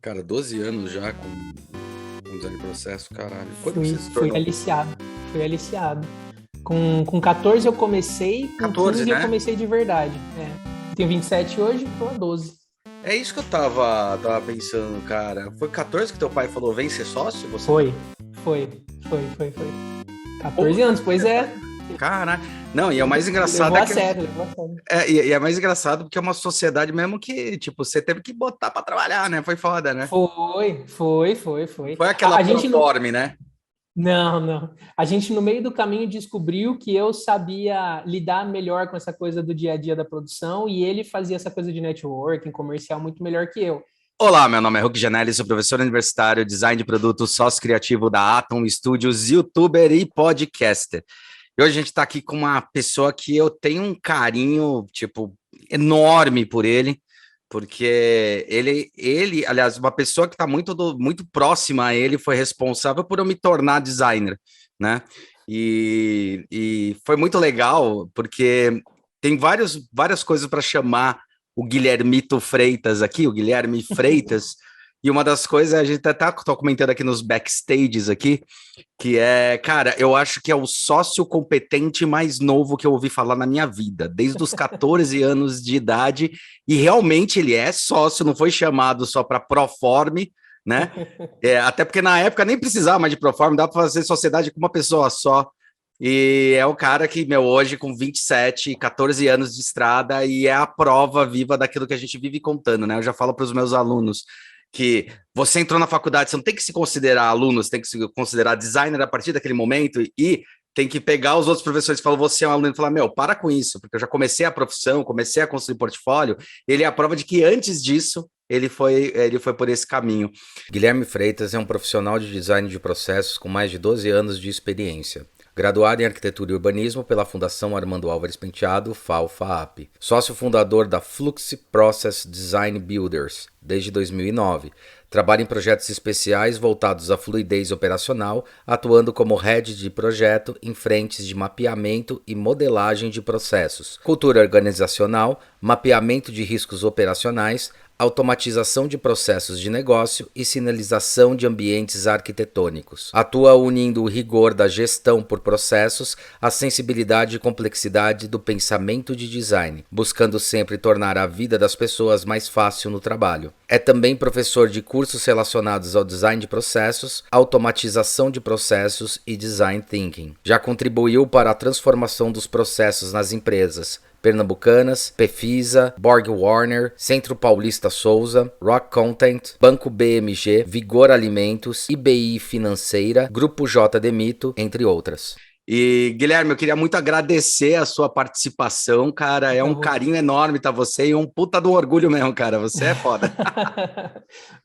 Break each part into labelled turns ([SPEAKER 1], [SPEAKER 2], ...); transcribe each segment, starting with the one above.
[SPEAKER 1] Cara, 12 anos já com design de processo, caralho. Quando
[SPEAKER 2] Fui,
[SPEAKER 1] você se
[SPEAKER 2] fui
[SPEAKER 1] tornou?
[SPEAKER 2] aliciado. Fui aliciado. Com 14 eu comecei, com
[SPEAKER 1] 14,
[SPEAKER 2] 15 eu
[SPEAKER 1] né?
[SPEAKER 2] comecei de verdade. Tenho 27 hoje, tô a 12.
[SPEAKER 1] É isso que eu tava pensando, cara. Foi 14 que teu pai falou, vem ser sócio? Você tá...
[SPEAKER 2] Foi, foi. 14
[SPEAKER 1] Porra,
[SPEAKER 2] anos, pois é.
[SPEAKER 1] caralho. Não, e é o mais engraçado
[SPEAKER 2] Levou
[SPEAKER 1] é
[SPEAKER 2] a
[SPEAKER 1] que...
[SPEAKER 2] sério, levou a sério.
[SPEAKER 1] e é mais engraçado porque é uma sociedade mesmo que, tipo, você teve que botar pra trabalhar, né? Foi foda, né? Não
[SPEAKER 2] Foi.
[SPEAKER 1] foi aquela
[SPEAKER 2] A gente não.
[SPEAKER 1] proforme, né?
[SPEAKER 2] Não, não. A gente, no meio do caminho, descobriu que eu sabia lidar melhor com essa coisa do dia a dia da produção e ele fazia essa coisa de networking, comercial, muito melhor que eu.
[SPEAKER 1] Olá, meu nome é Hugo Janelli, sou professor universitário, design de produtos, sócio criativo da Atom Studios, youtuber e podcaster. E hoje a gente está aqui com uma pessoa que eu tenho um carinho, tipo, enorme por ele, porque aliás, uma pessoa que está muito próxima a ele foi responsável por eu me tornar designer, né? E foi muito legal, porque tem várias coisas para chamar o Guilhermito Freitas aqui, o Guilherme Freitas, e uma das coisas, a gente até tá comentando aqui nos backstages aqui, que é, cara, eu acho que é o sócio competente mais novo que eu ouvi falar na minha vida, desde os 14 anos de idade, e realmente ele é sócio, não foi chamado só para proforme, né? Até porque na época nem precisava mais de proforme, dá para fazer sociedade com uma pessoa só. E é o cara que, meu, hoje com 27, 14 anos de estrada, e é a prova viva daquilo que a gente vive contando, né? Eu já falo para os meus alunos que você entrou na faculdade, você não tem que se considerar aluno, você tem que se considerar designer a partir daquele momento e tem que pegar os outros professores que falam, você é um aluno, e falar, meu, para com isso, porque eu já comecei a profissão, comecei a construir portfólio, ele é a prova de que antes disso, ele foi por esse caminho. Guilherme Freitas é um profissional de design de processos com mais de 12 anos de experiência. Graduado em Arquitetura e Urbanismo pela Fundação Armando Álvares Penteado, FAO-FAAP. Sócio fundador da Flux Process Design Builders, desde 2009. Trabalha em projetos especiais voltados à fluidez operacional, atuando como head de projeto em frentes de mapeamento e modelagem de processos, cultura organizacional, mapeamento de riscos operacionais, automatização de processos de negócio e sinalização de ambientes arquitetônicos. Atua unindo o rigor da gestão por processos à sensibilidade e complexidade do pensamento de design, buscando sempre tornar a vida das pessoas mais fácil no trabalho. É também professor de cursos relacionados ao design de processos, automatização de processos e design thinking. Já contribuiu para a transformação dos processos nas empresas Pernambucanas, Pefisa, Borg Warner, Centro Paulista Souza, Rock Content, Banco BMG, Vigor Alimentos, IBI Financeira, Grupo J Demito, entre outras. E, Guilherme, eu queria muito agradecer a sua participação, cara. É um carinho enorme estar você e um puta do orgulho mesmo, cara. Você é foda.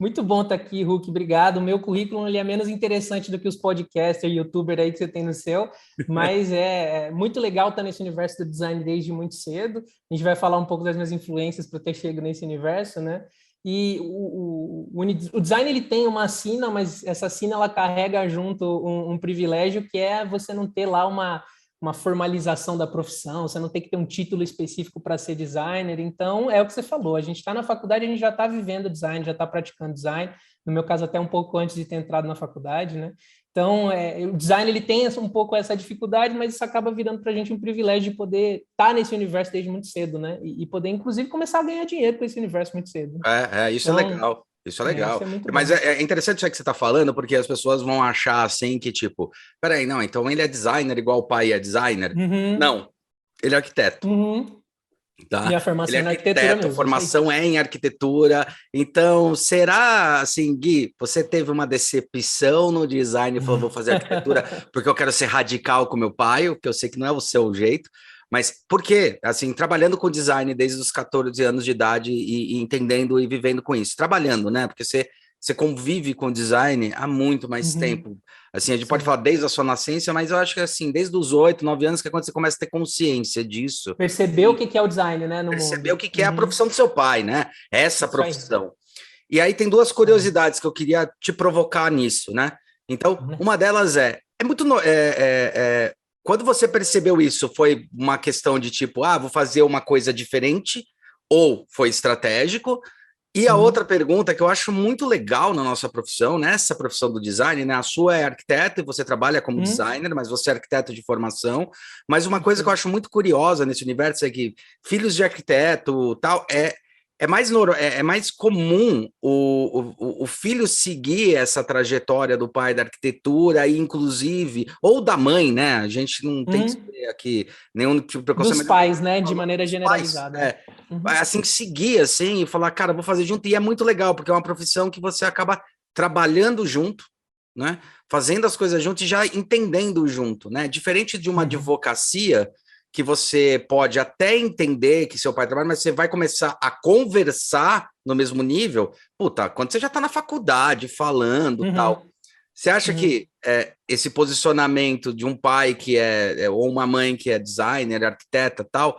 [SPEAKER 2] Muito bom estar aqui, Hulk. Obrigado. O meu currículo ele é menos interessante do que os podcasters e youtubers aí que você tem no seu, mas é muito legal estar nesse universo do design desde muito cedo. A gente vai falar um pouco das minhas influências para ter chegado nesse universo, né? E o design ele tem uma sina, mas essa sina ela carrega junto um privilégio que é você não ter lá uma formalização da profissão, você não tem que ter um título específico para ser designer. Então, é o que você falou, a gente está na faculdade, a gente já está vivendo design, já está praticando design, no meu caso até um pouco antes de ter entrado na faculdade, né? Então, o design ele tem um pouco essa dificuldade, mas isso acaba virando para a gente um privilégio de poder estar nesse universo desde muito cedo, né? E poder, inclusive, começar a ganhar dinheiro com esse universo muito cedo.
[SPEAKER 1] Isso
[SPEAKER 2] Então,
[SPEAKER 1] é legal. Isso é legal.
[SPEAKER 2] isso é muito
[SPEAKER 1] Mas
[SPEAKER 2] bom.
[SPEAKER 1] é interessante isso que você está falando, porque as pessoas vão achar assim que, tipo, peraí, não, então ele é designer igual o pai é designer?
[SPEAKER 2] Uhum,
[SPEAKER 1] Não, ele é arquiteto.
[SPEAKER 2] uhum.
[SPEAKER 1] Tá?
[SPEAKER 2] Minha
[SPEAKER 1] Ele é
[SPEAKER 2] formação é na arquitetura
[SPEAKER 1] arquiteto, a
[SPEAKER 2] mesmo, isso aí.
[SPEAKER 1] formação é em arquitetura. Então, será assim, Gui, você teve uma decepção no design e falou, vou fazer arquitetura porque eu quero ser radical com meu pai, o que eu sei que não é o seu jeito, mas por quê? Assim, trabalhando com design desde os 14 anos de idade e entendendo e vivendo com isso, trabalhando, né? Porque você convive com design há muito mais
[SPEAKER 2] Uhum,
[SPEAKER 1] tempo. Assim, a gente pode
[SPEAKER 2] sim.
[SPEAKER 1] falar desde a sua nascença, mas eu acho que assim, desde os 8, 9 anos que é quando você começa a ter consciência disso
[SPEAKER 2] Perceber o que é o design, né, no
[SPEAKER 1] perceber o
[SPEAKER 2] mundo.
[SPEAKER 1] que é a
[SPEAKER 2] Uhum,
[SPEAKER 1] profissão do seu pai, né? Essa
[SPEAKER 2] isso aí.
[SPEAKER 1] profissão. E aí tem duas
[SPEAKER 2] Isso aí.
[SPEAKER 1] curiosidades que eu queria te provocar nisso, né? Então,
[SPEAKER 2] Vamos
[SPEAKER 1] uma
[SPEAKER 2] nessa.
[SPEAKER 1] delas quando você percebeu isso, foi uma questão de tipo, vou fazer uma coisa diferente, ou foi estratégico? E a outra pergunta que eu acho muito legal na nossa profissão, nessa profissão do design, né? A sua é arquiteto e você trabalha como designer, mas você é arquiteto de formação. Mas uma coisa que eu acho muito curiosa nesse universo é que filhos de arquiteto, tal, é mais comum o filho seguir essa trajetória do pai da arquitetura, e inclusive, ou da mãe, né? A gente não tem que ser aqui nenhum tipo de preconceito.
[SPEAKER 2] Dos pais, né? De maneira
[SPEAKER 1] Dos
[SPEAKER 2] generalizada.
[SPEAKER 1] Pais, assim, seguir, assim, e falar, cara, vou fazer junto. E é muito legal, porque é uma profissão que você acaba trabalhando junto, né? Fazendo as coisas junto e já entendendo junto, né? Diferente de uma advocacia, que você pode até entender que seu pai trabalha, mas você vai começar a conversar no mesmo nível, puta, quando você já está na faculdade falando, tal. Você acha que esse posicionamento de um pai que ou uma mãe que é designer, arquiteta, tal,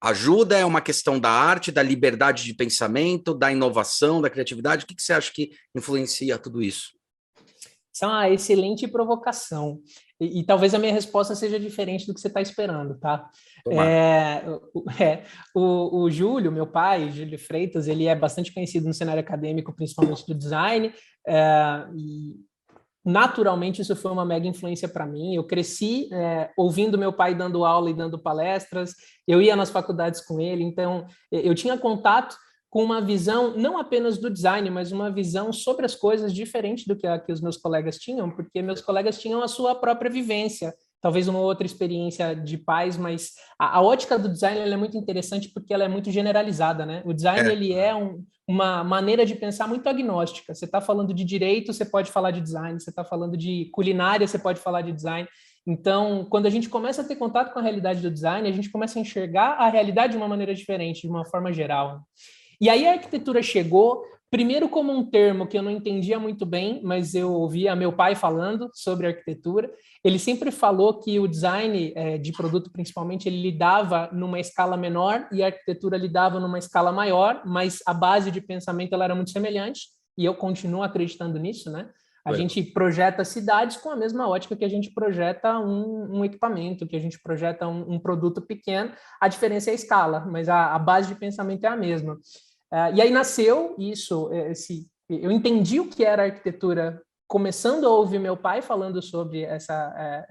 [SPEAKER 1] ajuda? É uma questão da arte, da liberdade de pensamento, da inovação, da criatividade? O que você acha que influencia tudo isso?
[SPEAKER 2] Isso é uma excelente provocação. E talvez a minha resposta seja diferente do que você está esperando, tá? O Júlio, meu pai, Júlio Freitas, ele é bastante conhecido no cenário acadêmico, principalmente do design, e naturalmente isso foi uma mega influência para mim. Eu cresci ouvindo meu pai dando aula e dando palestras, eu ia nas faculdades com ele, então eu tinha contato com uma visão não apenas do design, mas uma visão sobre as coisas diferente do que os meus colegas tinham, porque meus colegas tinham a sua própria vivência, talvez uma outra experiência de pais, mas a ótica do design ela é muito interessante porque ela é muito generalizada, né? O design ele é uma maneira de pensar muito agnóstica. Você está falando de direito, você pode falar de design. Você está falando de culinária, você pode falar de design. Então, quando a gente começa a ter contato com a realidade do design, a gente começa a enxergar a realidade de uma maneira diferente, de uma forma geral. E aí a arquitetura chegou, primeiro como um termo que eu não entendia muito bem, mas eu ouvia meu pai falando sobre arquitetura. Ele sempre falou que o design de produto, principalmente, ele lidava numa escala menor e a arquitetura lidava numa escala maior, mas a base de pensamento ela era muito semelhante, e eu continuo acreditando nisso, né? A gente projeta cidades com a mesma ótica que a gente projeta um equipamento, que a gente projeta um produto pequeno. A diferença é a escala, mas a base de pensamento é a mesma. E aí nasceu isso, eu entendi o que era arquitetura começando a ouvir meu pai falando sobre essa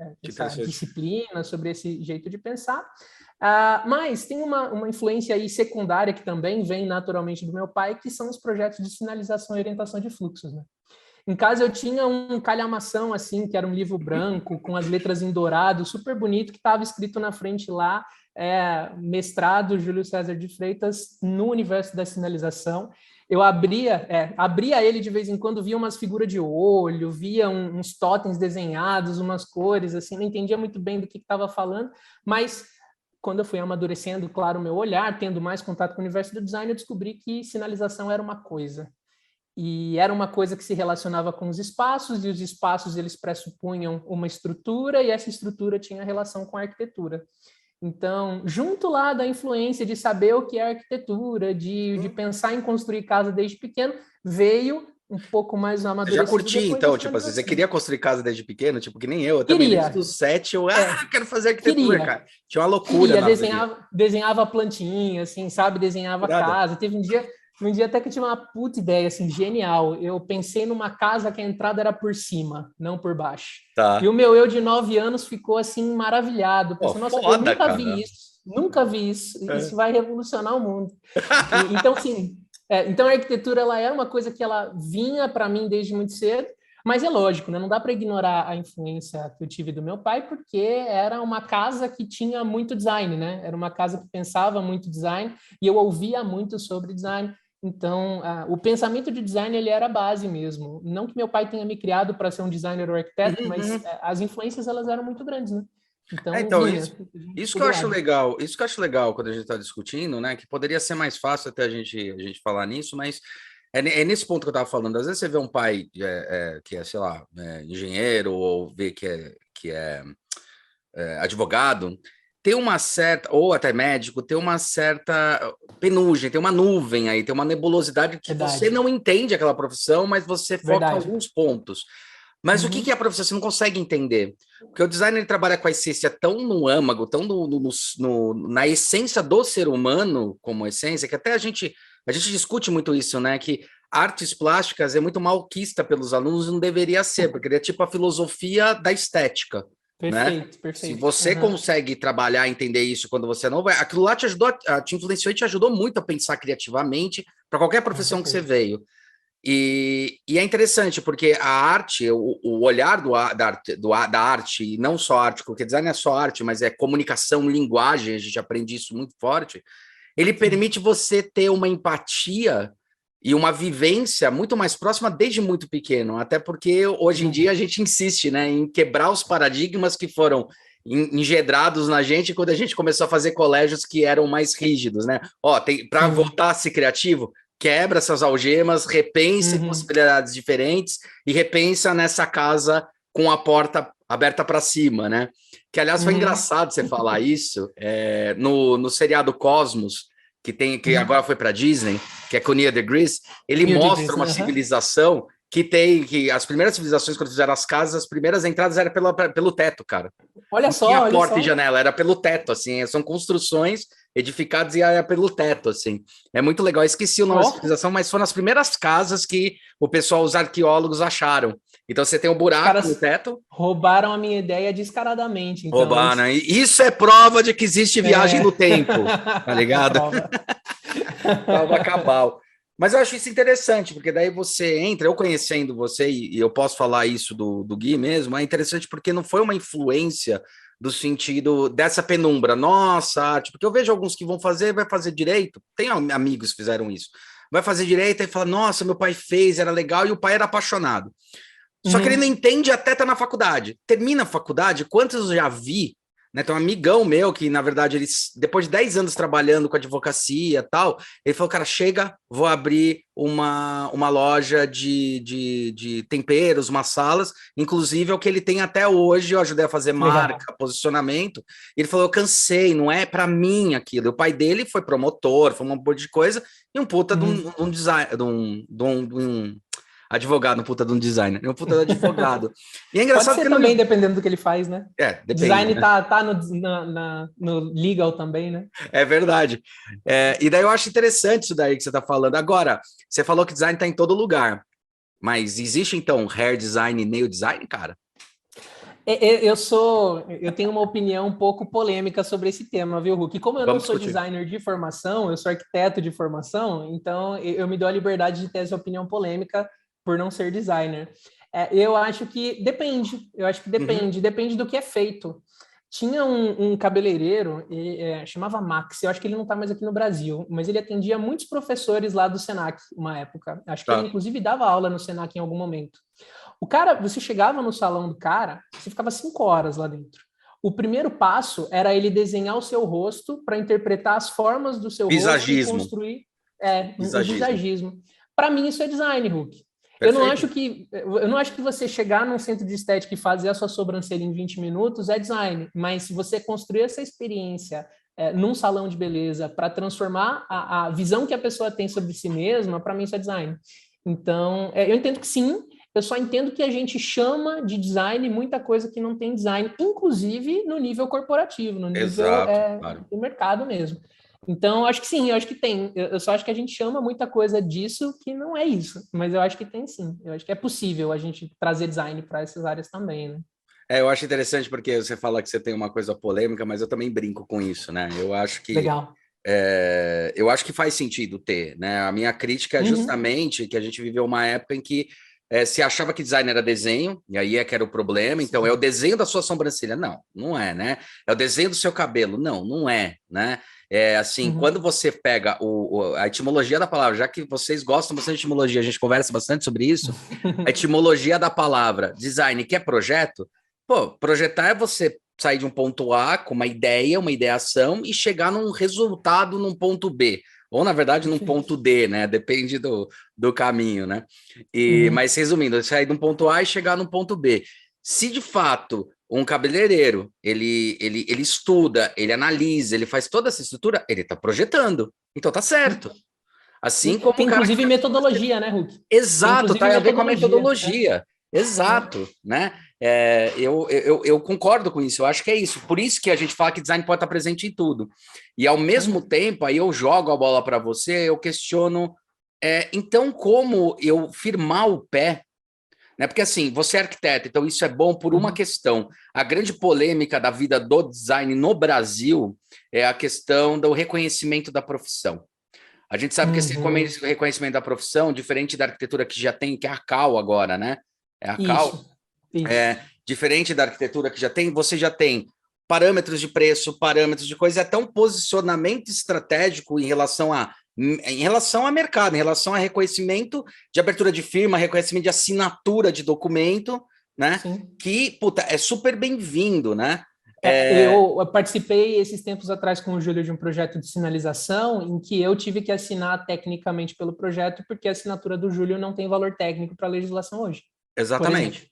[SPEAKER 2] disciplina, sobre esse jeito de pensar. Mas tem uma influência aí secundária que também vem naturalmente do meu pai, que são os projetos de sinalização e orientação de fluxos, né? Em casa eu tinha um calhamação, assim, que era um livro branco, com as letras em dourado, super bonito, que estava escrito na frente lá, mestrado Júlio César de Freitas no universo da sinalização. Eu abria ele de vez em quando, via umas figuras de olho, via uns totens desenhados, umas cores, assim, não entendia muito bem do que estava falando, mas quando eu fui amadurecendo, claro, o meu olhar, tendo mais contato com o universo do design, eu descobri que sinalização era uma coisa. E era uma coisa que se relacionava com os espaços, e os espaços eles pressupunham uma estrutura, e essa estrutura tinha relação com a arquitetura. Então, junto lá da influência de saber o que é arquitetura, de pensar em construir casa desde pequeno, veio um pouco mais amadurecido.
[SPEAKER 1] Já curti, então, tipo assim, você queria construir casa desde pequeno, tipo, que nem eu também, desde os 7, quero fazer arquitetura, cara. Tinha uma loucura na vida.
[SPEAKER 2] Desenhava plantinha, assim, sabe? Desenhava casa. Teve um dia até que eu tive uma puta ideia, assim, genial. Eu pensei numa casa que a entrada era por cima, não por baixo.
[SPEAKER 1] Tá.
[SPEAKER 2] E o meu eu de 9 anos ficou, assim, maravilhado. Pensei, nossa, eu nunca vi isso. Nunca vi isso. Isso vai revolucionar o mundo. Então, assim, então a arquitetura, ela era uma coisa que ela vinha para mim desde muito cedo. Mas é lógico, né? Não dá para ignorar a influência que eu tive do meu pai, porque era uma casa que tinha muito design, né? Era uma casa que pensava muito design e eu ouvia muito sobre design. Então, o pensamento de design ele era a base mesmo. Não que meu pai tenha me criado para ser um designer ou arquiteto, mas as influências elas eram muito grandes, né?
[SPEAKER 1] Então, isso que eu acho legal. Isso que eu acho legal quando a gente está discutindo, né? Que poderia ser mais fácil até a gente falar nisso, mas é nesse ponto que eu estava falando. Às vezes você vê um pai que é, sei lá, engenheiro, ou vê que é advogado, tem uma certa, ou até médico, tem uma certa penugem, tem uma nuvem aí, tem uma nebulosidade que você não entende aquela profissão, mas você foca em alguns pontos. Mas o que é a profissão? Você não consegue entender. Porque o designer ele trabalha com a essência tão no âmago, tão na essência do ser humano, como essência, que até a gente a gente discute muito isso, né? Que artes plásticas é muito malquista pelos alunos, não deveria ser, porque é tipo a filosofia da estética, né?
[SPEAKER 2] Perfeito,
[SPEAKER 1] Se
[SPEAKER 2] perfeito.
[SPEAKER 1] você consegue trabalhar, entender isso quando você é novo, aquilo lá te ajudou, te influenciou e te ajudou muito a pensar criativamente para qualquer
[SPEAKER 2] Com
[SPEAKER 1] profissão que você
[SPEAKER 2] certeza.
[SPEAKER 1] veio. E é interessante, porque a arte, o olhar da arte, e não só arte, porque design é só arte, mas é comunicação, linguagem, a gente aprende isso muito forte, ele
[SPEAKER 2] Sim.
[SPEAKER 1] permite você ter uma empatia e uma vivência muito mais próxima desde muito pequeno, até porque hoje em dia a gente insiste, né, em quebrar os paradigmas que foram engedrados na gente quando a gente começou a fazer colégios que eram mais rígidos, né? Ó, para voltar a ser criativo, quebra essas algemas, repense possibilidades diferentes e repensa nessa casa com a porta aberta para cima, né? Que, aliás, foi engraçado você falar isso no seriado Cosmos, que agora foi para Disney, que é com Neil deGrasse, ele mostra uma civilização que as primeiras civilizações, quando fizeram as casas, as primeiras entradas eram pelo teto, cara.
[SPEAKER 2] Olha
[SPEAKER 1] Não
[SPEAKER 2] só,
[SPEAKER 1] tinha
[SPEAKER 2] olha
[SPEAKER 1] porta
[SPEAKER 2] só.
[SPEAKER 1] e janela, era pelo teto, assim, são construções edificadas e era pelo teto, assim. É muito legal, eu esqueci o nome da civilização, mas foram as primeiras casas que o pessoal, os arqueólogos acharam. Então você tem um buraco no teto.
[SPEAKER 2] Roubaram a minha ideia descaradamente, então.
[SPEAKER 1] Roubaram, né? E isso é prova de que existe viagem no tempo, tá ligado?
[SPEAKER 2] Prova.
[SPEAKER 1] Prova cabal. Mas eu acho isso interessante, porque daí você entra, eu conhecendo você, e eu posso falar isso do Gui mesmo, é interessante porque não foi uma influência do sentido dessa penumbra, nossa, arte, porque eu vejo alguns que vai fazer direito, tem amigos que fizeram isso, vai fazer direito e fala, nossa, meu pai fez, era legal, e o pai era apaixonado. Só que ele não entende até estar na faculdade. Termina a faculdade, quantos eu já vi, né? Tem um amigão meu que, na verdade, ele, depois de 10 anos trabalhando com advocacia e tal, ele falou, cara, chega, vou abrir uma loja de temperos, umas salas, inclusive é o que ele tem até hoje, eu ajudei a fazer marca, posicionamento. Ele falou, eu cansei, não é para mim aquilo. E o pai dele foi promotor, foi um monte de coisa, e um puta de um design, de um advogado, um puta de um designer, um puta de advogado. E é engraçado
[SPEAKER 2] Pode ser
[SPEAKER 1] que
[SPEAKER 2] também, dependendo do que ele faz, né?
[SPEAKER 1] depende.
[SPEAKER 2] Design
[SPEAKER 1] né?
[SPEAKER 2] tá no legal também, né?
[SPEAKER 1] É verdade. E daí eu acho interessante isso daí que você está falando. Agora, você falou que design está em todo lugar, mas existe então hair design e nail design, cara?
[SPEAKER 2] Eu tenho uma opinião um pouco polêmica sobre esse tema, viu, Hulk? Como eu não sou designer de formação, eu sou arquiteto de formação, então eu me dou a liberdade de ter essa opinião polêmica por não ser designer. Eu acho que depende, depende do que é feito. Tinha um cabeleireiro, chamava Max, eu acho que ele não está mais aqui no Brasil, mas ele atendia muitos professores lá do Senac, uma época. Acho que ele, inclusive, dava aula no Senac em algum momento. O cara, você chegava no salão do cara, você ficava 5 horas lá dentro. O primeiro passo era ele desenhar o seu rosto para interpretar as formas do seu rosto e construir um visagismo. Para mim, isso é design, Hulk. Eu não acho que você chegar num centro de estética e fazer a sua sobrancelha em 20 minutos é design, mas se você construir essa experiência num salão de beleza para transformar a visão que a pessoa tem sobre si mesma, para mim isso é design. Então, eu entendo que sim, eu só entendo que a gente chama de design muita coisa que não tem design, inclusive no nível corporativo, no nível do mercado mesmo. Então, acho que sim, eu acho que tem. Eu só acho que a gente chama muita coisa disso que não é isso, mas eu acho que tem sim. Eu acho que é possível a gente trazer design para essas áreas também, né?
[SPEAKER 1] Eu acho interessante porque você fala que você tem uma coisa polêmica, mas eu também brinco com isso, né? Eu acho que
[SPEAKER 2] legal.
[SPEAKER 1] Eu acho que faz sentido ter, né? A minha crítica é justamente que a gente viveu uma época em que se achava que design era desenho, e aí que era o problema, então é o desenho da sua sobrancelha. Não, não é, né? É o desenho do seu cabelo. Não, não é, né? Quando você pega a etimologia da palavra, já que vocês gostam bastante de etimologia, a gente conversa bastante sobre isso, a etimologia da palavra design, que é projeto, projetar é você sair de um ponto A com uma ideia, uma ideação e chegar num resultado num ponto B. Ou, na verdade, num ponto D, né? Depende do caminho, né? Mas, resumindo, sair de um ponto A e chegar num ponto B. Se, de fato, um cabeleireiro, ele estuda, ele analisa, ele faz toda essa estrutura, ele está projetando. Então, tá certo. Assim como
[SPEAKER 2] tem, inclusive, metodologia, né, Hulk?
[SPEAKER 1] Exato, tá a ver com a metodologia. Exato, né? Eu concordo com isso, eu acho que é isso. Por isso que a gente fala que design pode estar presente em tudo. E ao mesmo tempo, aí eu jogo a bola para você, eu questiono, então como eu firmar o pé, né? Porque assim, você é arquiteto, então isso é bom por uma questão. A grande polêmica da vida do design no Brasil é a questão do reconhecimento da profissão. A gente sabe que esse reconhecimento da profissão, diferente da arquitetura que já tem, que é a CAL agora, né? É a CAL.
[SPEAKER 2] Isso.
[SPEAKER 1] Diferente da arquitetura que já tem, você já tem parâmetros de preço, parâmetros de coisa, até um posicionamento estratégico em relação a mercado, em relação a reconhecimento de abertura de firma, reconhecimento de assinatura de documento, né? Sim. Que, puta, é super bem-vindo, né?
[SPEAKER 2] Eu participei esses tempos atrás com o Júlio de um projeto de sinalização em que eu tive que assinar tecnicamente pelo projeto porque a assinatura do Júlio não tem valor técnico para a legislação hoje.
[SPEAKER 1] Exatamente.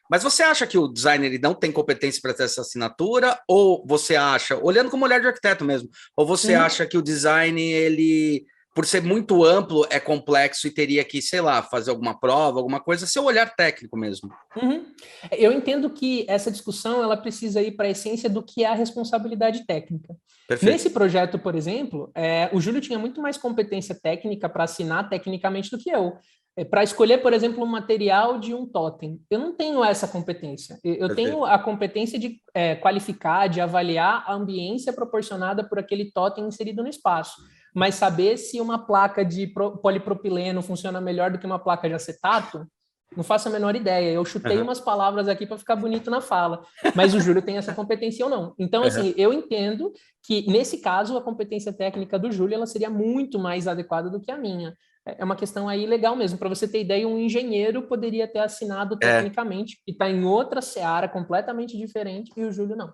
[SPEAKER 1] Mas você acha que o designer ele não tem competência para ter essa assinatura? Ou você acha, olhando como olhar de arquiteto mesmo, ou você acha que o design, ele, por ser muito amplo, é complexo e teria que, sei lá, fazer alguma prova, alguma coisa, seu olhar técnico mesmo?
[SPEAKER 2] Eu entendo que essa discussão ela precisa ir para a essência do que é a responsabilidade técnica. Perfeito. Nesse projeto, por exemplo, o Júlio tinha muito mais competência técnica para assinar tecnicamente do que eu. Para escolher, por exemplo, um material de um totem. Eu não tenho essa competência. Eu tenho a competência de qualificar, de avaliar a ambiência proporcionada por aquele totem inserido no espaço. Mas saber se uma placa de polipropileno funciona melhor do que uma placa de acetato, não faço a menor ideia. Eu chutei umas palavras aqui para ficar bonito na fala. Mas o Júlio tem essa competência ou não. Então, assim, eu entendo que, nesse caso, a competência técnica do Júlio ela seria muito mais adequada do que a minha. É uma questão aí legal mesmo. Para você ter ideia, um engenheiro poderia ter assinado tecnicamente e está em outra seara completamente diferente e o Júlio não.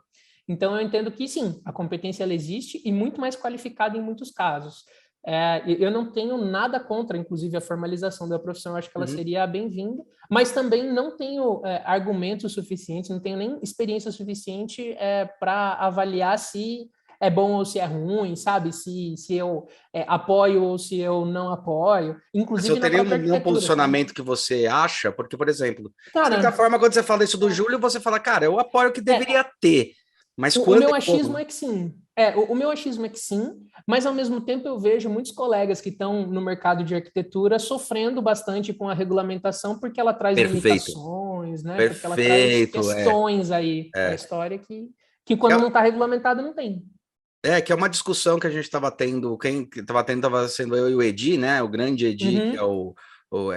[SPEAKER 2] Então, eu entendo que, sim, a competência ela existe e muito mais qualificada em muitos casos. Eu não tenho nada contra, inclusive, a formalização da profissão. Eu acho que ela seria bem-vinda, mas também não tenho argumentos suficientes, não tenho nem experiência suficiente para avaliar se é bom ou se é ruim, sabe? Se eu apoio ou se eu não apoio. Inclusive,
[SPEAKER 1] eu teria um posicionamento que você acha, porque, por exemplo, de certa forma, quando você fala isso do Júlio, você fala, cara, eu apoio o que deveria ter. Mas
[SPEAKER 2] o meu achismo é que sim. O meu achismo é que sim, mas ao mesmo tempo eu vejo muitos colegas que estão no mercado de arquitetura sofrendo bastante com a regulamentação porque ela traz limitações, né? Porque ela traz questões aí para a história que quando não está regulamentado não tem.
[SPEAKER 1] Que é uma discussão que a gente estava tendo, quem estava sendo eu e o Edi, né? O grande Edi, que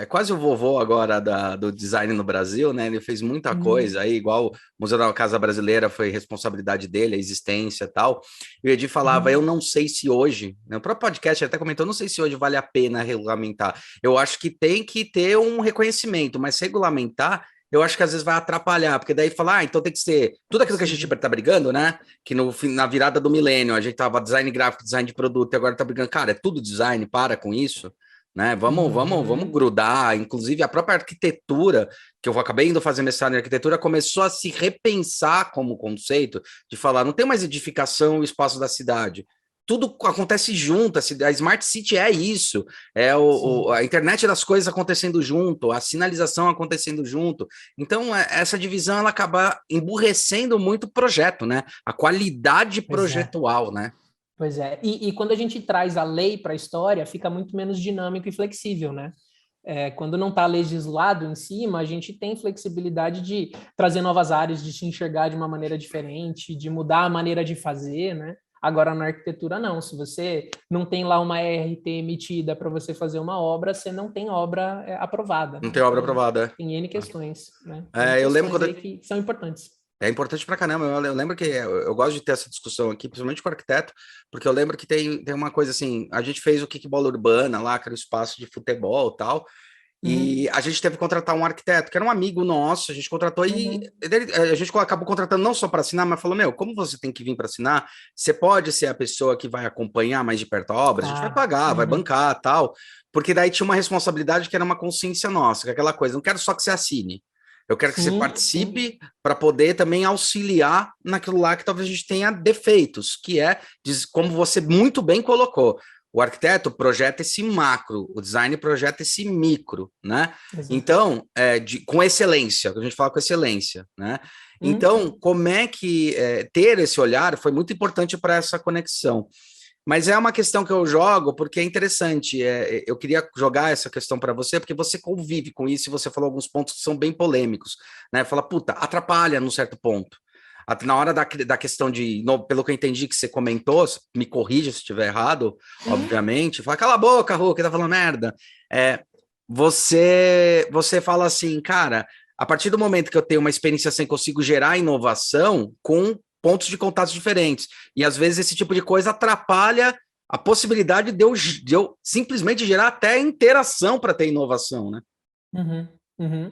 [SPEAKER 1] é quase o vovô agora do design no Brasil, né? Ele fez muita coisa aí, igual o Museu da Casa Brasileira foi responsabilidade dele, a existência e tal. E o Edi falava, eu não sei se hoje, né, o próprio podcast até comentou, não sei se hoje vale a pena regulamentar. Eu acho que tem que ter um reconhecimento, mas regulamentar eu acho que às vezes vai atrapalhar, porque daí fala, então tem que ser tudo aquilo que a gente tá brigando, né? Que na virada do milênio a gente tava design gráfico, design de produto, e agora tá brigando, cara, é tudo design, para com isso, né? Vamos grudar, inclusive a própria arquitetura, que eu acabei indo fazer mestrado em arquitetura, começou a se repensar como conceito, de falar, não tem mais edificação e espaço da cidade. Tudo acontece junto, a Smart City é isso, a internet das coisas acontecendo junto, a sinalização acontecendo junto. Então, essa divisão ela acaba emburrecendo muito o projeto, né? A qualidade projetual, né?
[SPEAKER 2] Pois é, e quando a gente traz a lei para a história, fica muito menos dinâmico e flexível, né? Quando não está legislado em cima, a gente tem flexibilidade de trazer novas áreas, de se enxergar de uma maneira diferente, de mudar a maneira de fazer, né? Agora, na arquitetura, não. Se você não tem lá uma RT emitida para você fazer uma obra, você não tem obra aprovada.
[SPEAKER 1] Não tem obra aprovada.
[SPEAKER 2] Tem N questões, né?
[SPEAKER 1] Eu lembro quando
[SPEAKER 2] que são importantes.
[SPEAKER 1] É importante pra caramba. Eu lembro que eu gosto de ter essa discussão aqui, principalmente com o arquiteto, porque eu lembro que tem uma coisa assim, a gente fez o kickbola urbana lá, que era o espaço de futebol e tal, e a gente teve que contratar um arquiteto, que era um amigo nosso, a gente contratou e a gente acabou contratando não só para assinar, mas falou, como você tem que vir para assinar, você pode ser a pessoa que vai acompanhar mais de perto a obra, a gente vai pagar, vai bancar tal, porque daí tinha uma responsabilidade que era uma consciência nossa, que é aquela coisa, não quero só que você assine, eu quero que você participe para poder também auxiliar naquilo lá que talvez a gente tenha defeitos, que é, como você muito bem colocou, o arquiteto projeta esse macro, o design projeta esse micro, né?
[SPEAKER 2] Exato.
[SPEAKER 1] Então, com excelência, a gente fala com excelência, né? Então, como é que ter esse olhar foi muito importante para essa conexão. Mas é uma questão que eu jogo porque é interessante. Eu queria jogar essa questão para você, porque você convive com isso e você falou alguns pontos que são bem polêmicos, né? Fala, puta, atrapalha num certo ponto. Na hora da questão pelo que eu entendi que você comentou, me corrija se estiver errado, obviamente, fala, cala a boca, Rô, que tá falando merda. Você fala assim, cara, a partir do momento que eu tenho uma experiência assim, consigo gerar inovação com pontos de contatos diferentes. E às vezes esse tipo de coisa atrapalha a possibilidade de eu simplesmente gerar até interação para ter inovação, né?
[SPEAKER 2] Uhum, uhum.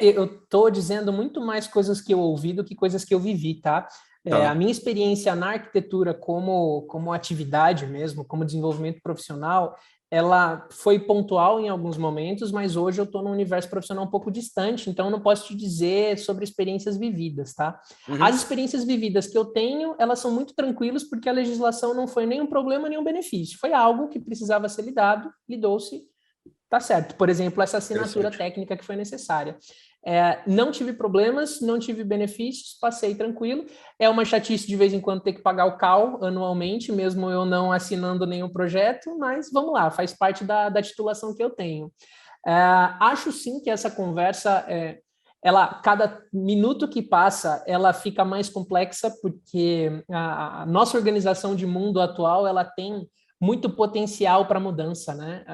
[SPEAKER 2] Eu estou dizendo muito mais coisas que eu ouvi do que coisas que eu vivi, tá? A minha experiência na arquitetura como atividade mesmo, como desenvolvimento profissional, ela foi pontual em alguns momentos, mas hoje eu estou num universo profissional um pouco distante, então eu não posso te dizer sobre experiências vividas, tá? As experiências vividas que eu tenho, elas são muito tranquilas porque a legislação não foi nem um problema, nem um benefício. Foi algo que precisava ser lidado, lidou-se, tá certo. Por exemplo, essa assinatura técnica que foi necessária. Não tive problemas, não tive benefícios, passei tranquilo. É uma chatice de vez em quando ter que pagar o CAL anualmente, mesmo eu não assinando nenhum projeto, mas vamos lá, faz parte da titulação que eu tenho. Acho sim que essa conversa, cada minuto que passa, ela fica mais complexa, porque a nossa organização de mundo atual, ela tem muito potencial para mudança, né?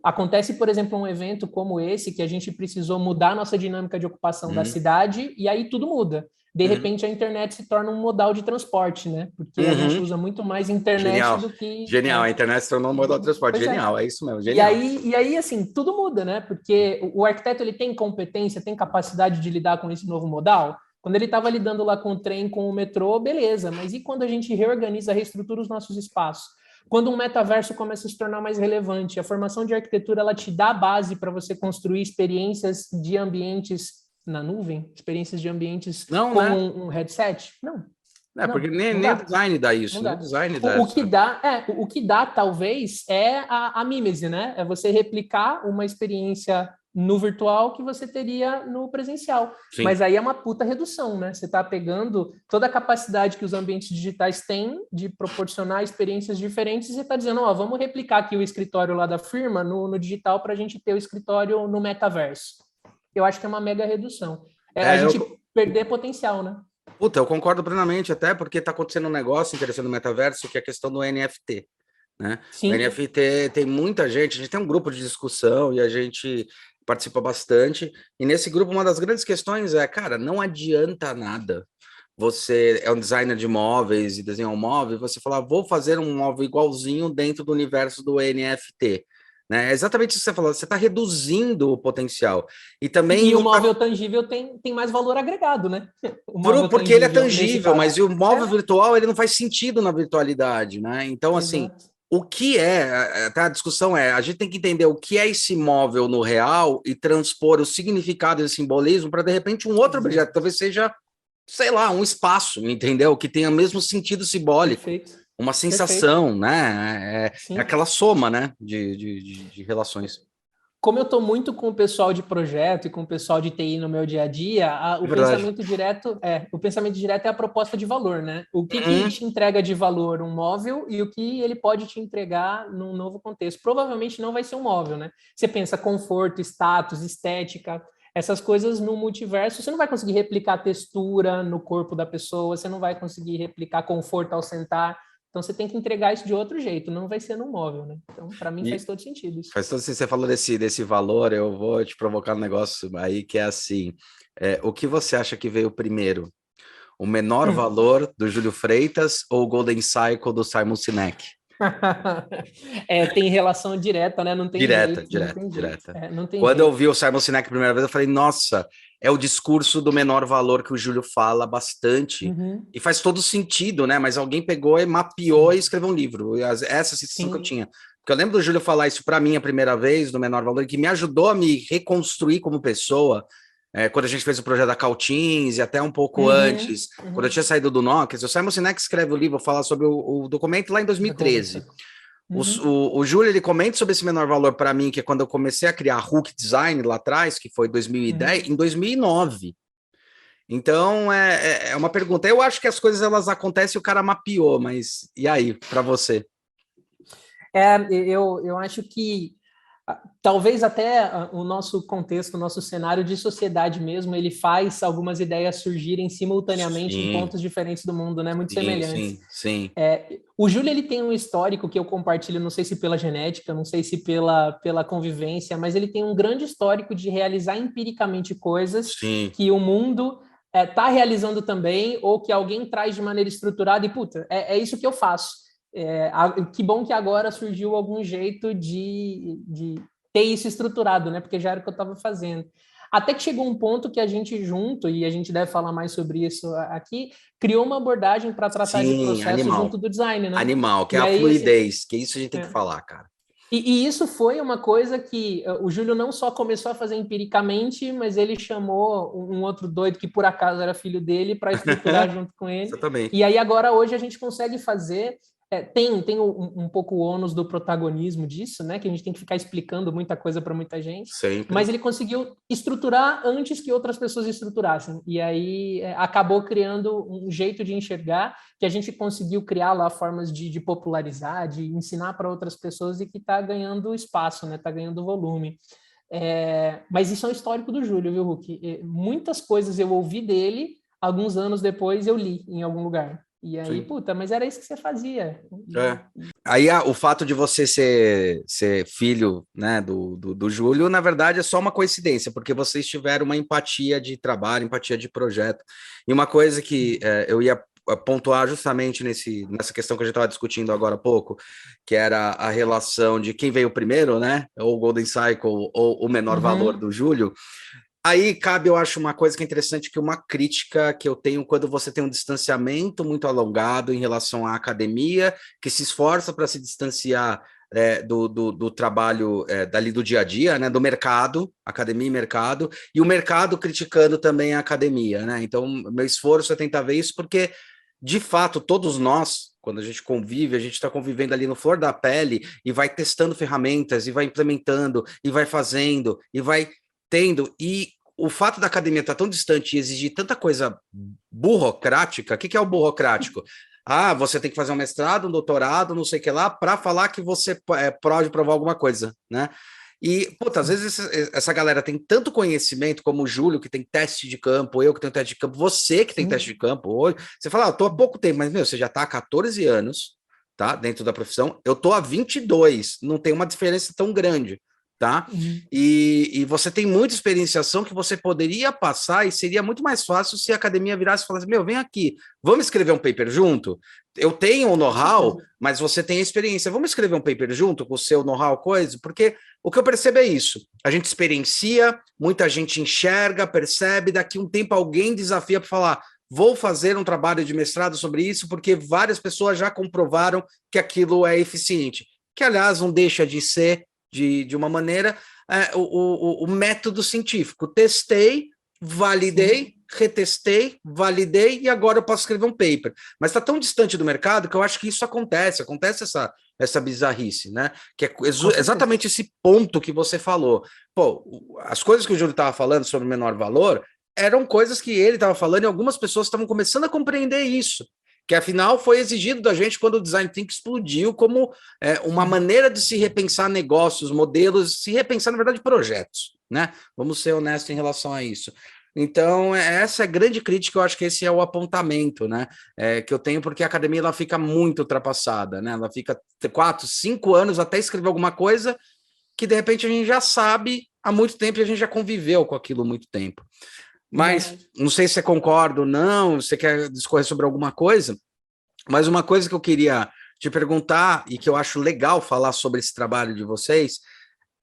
[SPEAKER 2] Acontece, por exemplo, um evento como esse, que a gente precisou mudar a nossa dinâmica de ocupação da cidade, e aí tudo muda. De repente, a internet se torna um modal de transporte, né? Porque a gente usa muito mais internet do que...
[SPEAKER 1] Genial, a internet se tornou um modal de transporte. Genial, é isso mesmo, genial.
[SPEAKER 2] E aí, assim, tudo muda, né? Porque o arquiteto, ele tem competência, tem capacidade de lidar com esse novo modal? Quando ele estava lidando lá com o trem, com o metrô, beleza. Mas e quando a gente reorganiza, reestrutura os nossos espaços? Quando um metaverso começa a se tornar mais relevante, a formação de arquitetura, ela te dá a base para você construir experiências de ambientes na nuvem, experiências de ambientes com um headset? Não.
[SPEAKER 1] Porque nem o design dá isso, nem o design dá
[SPEAKER 2] o que dá, talvez, é a mímese, né? É você replicar uma experiência no virtual que você teria no presencial. Sim. Mas aí é uma puta redução, né? Você está pegando toda a capacidade que os ambientes digitais têm de proporcionar experiências diferentes e você está dizendo, vamos replicar aqui o escritório lá da firma no digital para a gente ter o escritório no metaverso. Eu acho que é uma mega redução. A gente perder potencial, né?
[SPEAKER 1] Puta, eu concordo plenamente, até porque está acontecendo um negócio interessante no metaverso, que é a questão do NFT, né? Sim. O NFT tem muita gente, a gente tem um grupo de discussão e a gente participa bastante, e nesse grupo uma das grandes questões é, cara, não adianta nada você é um designer de móveis e desenha um móvel, e você falar, vou fazer um móvel igualzinho dentro do universo do NFT. Né? É exatamente isso que você falou, você está reduzindo o potencial. E
[SPEAKER 2] o móvel tangível tem mais valor agregado, né?
[SPEAKER 1] Porque ele é tangível, mas o móvel virtual ele não faz sentido na virtualidade, né? Então, assim, o que a discussão a gente tem que entender o que é esse móvel no real e transpor o significado e o simbolismo para, de repente, um outro objeto, talvez seja, sei lá, um espaço, entendeu? Que tenha o mesmo sentido simbólico. Perfeito. Uma sensação, né? É aquela soma, né? De relações.
[SPEAKER 2] Como eu estou muito com o pessoal de projeto e com o pessoal de TI no meu dia a dia, o pensamento direto é a proposta de valor, né? O que te entrega de valor um móvel e o que ele pode te entregar num novo contexto. Provavelmente não vai ser um móvel, né? Você pensa conforto, status, estética, essas coisas no multiverso, você não vai conseguir replicar textura no corpo da pessoa, você não vai conseguir replicar conforto ao sentar. Então, você tem que entregar isso de outro jeito, não vai ser num móvel, né? Então, para mim, faz todo sentido isso.
[SPEAKER 1] Faz todo sentido. Você falou desse valor, eu vou te provocar um negócio aí que é assim, o que você acha que veio primeiro? O menor valor do Júlio Freitas ou o Golden Cycle do Simon Sinek?
[SPEAKER 2] Tem relação direta, né? Não tem
[SPEAKER 1] direta. Quando eu vi o Simon Sinek a primeira vez, eu falei, nossa, é o discurso do menor valor que o Júlio fala bastante, e faz todo sentido, né? Mas alguém pegou e mapeou e escreveu um livro, essa sensação que eu tinha. Porque eu lembro do Júlio falar isso para mim a primeira vez, do menor valor, que me ajudou a me reconstruir como pessoa, quando a gente fez o projeto da Caltins e até um pouco antes, quando eu tinha saído do Nokia. O Simon Sinek escreve o livro, fala sobre o documento lá em 2013. O Júlio, ele comenta sobre esse menor valor para mim, que é quando eu comecei a criar Hook Design lá atrás, que foi 2010, em 2009. Então, é uma pergunta. Eu acho que as coisas, elas acontecem e o cara mapeou, mas e aí, para você?
[SPEAKER 2] Eu acho que talvez até o nosso contexto, o nosso cenário de sociedade mesmo, ele faz algumas ideias surgirem simultaneamente em pontos diferentes do mundo, né? Muito semelhantes.
[SPEAKER 1] Sim.
[SPEAKER 2] O Júlio, ele tem um histórico que eu compartilho, não sei se pela genética, não sei se pela convivência, mas ele tem um grande histórico de realizar empiricamente coisas que o mundo está realizando também, ou que alguém traz de maneira estruturada e, puta, é isso que eu faço. Que bom que agora surgiu algum jeito de ter isso estruturado, né? Porque já era o que eu estava fazendo. Até que chegou um ponto que a gente junto, e a gente deve falar mais sobre isso aqui, criou uma abordagem para tratar de processo junto do design, né?
[SPEAKER 1] Animal, que é a fluidez, que isso a gente tem que falar, cara.
[SPEAKER 2] E isso foi uma coisa que o Júlio não só começou a fazer empiricamente, mas ele chamou um outro doido que por acaso era filho dele para estruturar junto com ele.
[SPEAKER 1] Exatamente.
[SPEAKER 2] E aí agora hoje a gente consegue fazer. Tem um pouco o ônus do protagonismo disso, né? Que a gente tem que ficar explicando muita coisa para muita gente.
[SPEAKER 1] Sempre.
[SPEAKER 2] Mas ele conseguiu estruturar antes que outras pessoas estruturassem. E aí acabou criando um jeito de enxergar que a gente conseguiu criar lá formas de popularizar, de ensinar para outras pessoas e que está ganhando espaço, né? Está ganhando volume. Mas isso é um histórico do Júlio, viu, Huck? Muitas coisas eu ouvi dele, alguns anos depois eu li em algum lugar. E aí, puta, mas era isso que você fazia.
[SPEAKER 1] Aí o fato de você ser filho, né, do Júlio, na verdade, é só uma coincidência, porque vocês tiveram uma empatia de trabalho, empatia de projeto. E uma coisa que eu ia pontuar justamente nessa questão que a gente estava discutindo agora há pouco, que era a relação de quem veio primeiro, né? Ou o Golden Cycle, ou o menor valor do Júlio. Aí cabe, eu acho, uma coisa que é interessante, que uma crítica que eu tenho quando você tem um distanciamento muito alongado em relação à academia, que se esforça para se distanciar do trabalho dali do dia a dia, né, do mercado, academia e mercado, e o mercado criticando também a academia, né? Então, meu esforço é tentar ver isso, porque, de fato, todos nós, quando a gente convive, a gente está convivendo ali no flor da pele e vai testando ferramentas, e vai implementando, e vai fazendo, e vai tendo, e o fato da academia estar tão distante e exigir tanta coisa burocrática, o que é o burocrático? Você tem que fazer um mestrado, um doutorado, não sei o que lá, para falar que você pode provar alguma coisa, né? E, puta, às vezes essa galera tem tanto conhecimento, como o Júlio, que tem teste de campo, eu que tenho teste de campo, você que tem teste de campo hoje, você fala, eu tô há pouco tempo, mas, você já tá há 14 anos, tá, dentro da profissão, eu tô há 22, não tem uma diferença tão grande, tá? E você tem muita experienciação que você poderia passar e seria muito mais fácil se a academia virasse e falasse, vem aqui, vamos escrever um paper junto? Eu tenho o know-how, mas você tem a experiência, vamos escrever um paper junto com o seu know-how, coisa? Porque o que eu percebo é isso, a gente experiencia, muita gente enxerga, percebe, daqui um tempo alguém desafia para falar, vou fazer um trabalho de mestrado sobre isso, porque várias pessoas já comprovaram que aquilo é eficiente, que aliás não deixa de ser de uma maneira, o método científico. Testei, validei, retestei, validei e agora eu posso escrever um paper. Mas está tão distante do mercado que eu acho que isso acontece essa bizarrice, né? Que é exatamente esse ponto que você falou. Pô, as coisas que o Júlio estava falando sobre menor valor eram coisas que ele estava falando e algumas pessoas estavam começando a compreender isso. Que afinal foi exigido da gente quando o Design Thinking explodiu como uma maneira de se repensar negócios, modelos, se repensar, na verdade, projetos, né? Vamos ser honestos em relação a isso. Então, essa é a grande crítica, eu acho que esse é o apontamento, né? Que eu tenho, porque a academia ela fica muito ultrapassada, né? Ela fica 4, 5 anos até escrever alguma coisa que, de repente, a gente já sabe há muito tempo e a gente já conviveu com aquilo há muito tempo. Mas não sei se você concorda ou não, você quer discorrer sobre alguma coisa, mas uma coisa que eu queria te perguntar e que eu acho legal falar sobre esse trabalho de vocês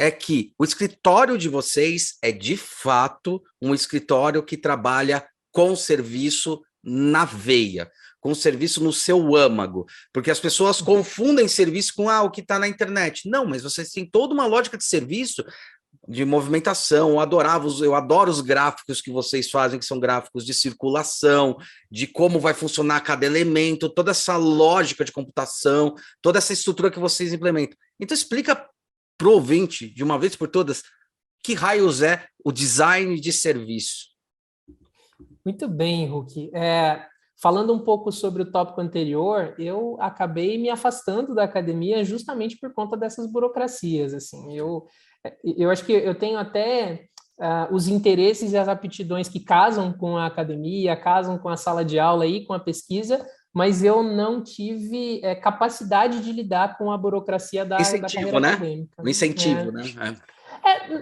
[SPEAKER 1] é que o escritório de vocês é, de fato, um escritório que trabalha com serviço na veia, com serviço no seu âmago, porque as pessoas confundem serviço com o que está na internet. Não, mas vocês têm toda uma lógica de serviço. de movimentação, eu adoro os gráficos que vocês fazem, que são gráficos de circulação, de como vai funcionar cada elemento, toda essa lógica de computação, toda essa estrutura que vocês implementam. Então explica para o ouvinte, de uma vez por todas, que raios é o design de serviço?
[SPEAKER 2] Muito bem, Huck. Falando um pouco sobre o tópico anterior, eu acabei me afastando da academia justamente por conta dessas burocracias. Assim, eu acho que eu tenho até os interesses e as aptidões que casam com a academia, casam com a sala de aula e com a pesquisa, mas eu não tive capacidade de lidar com a burocracia da carreira acadêmica.
[SPEAKER 1] O incentivo, né?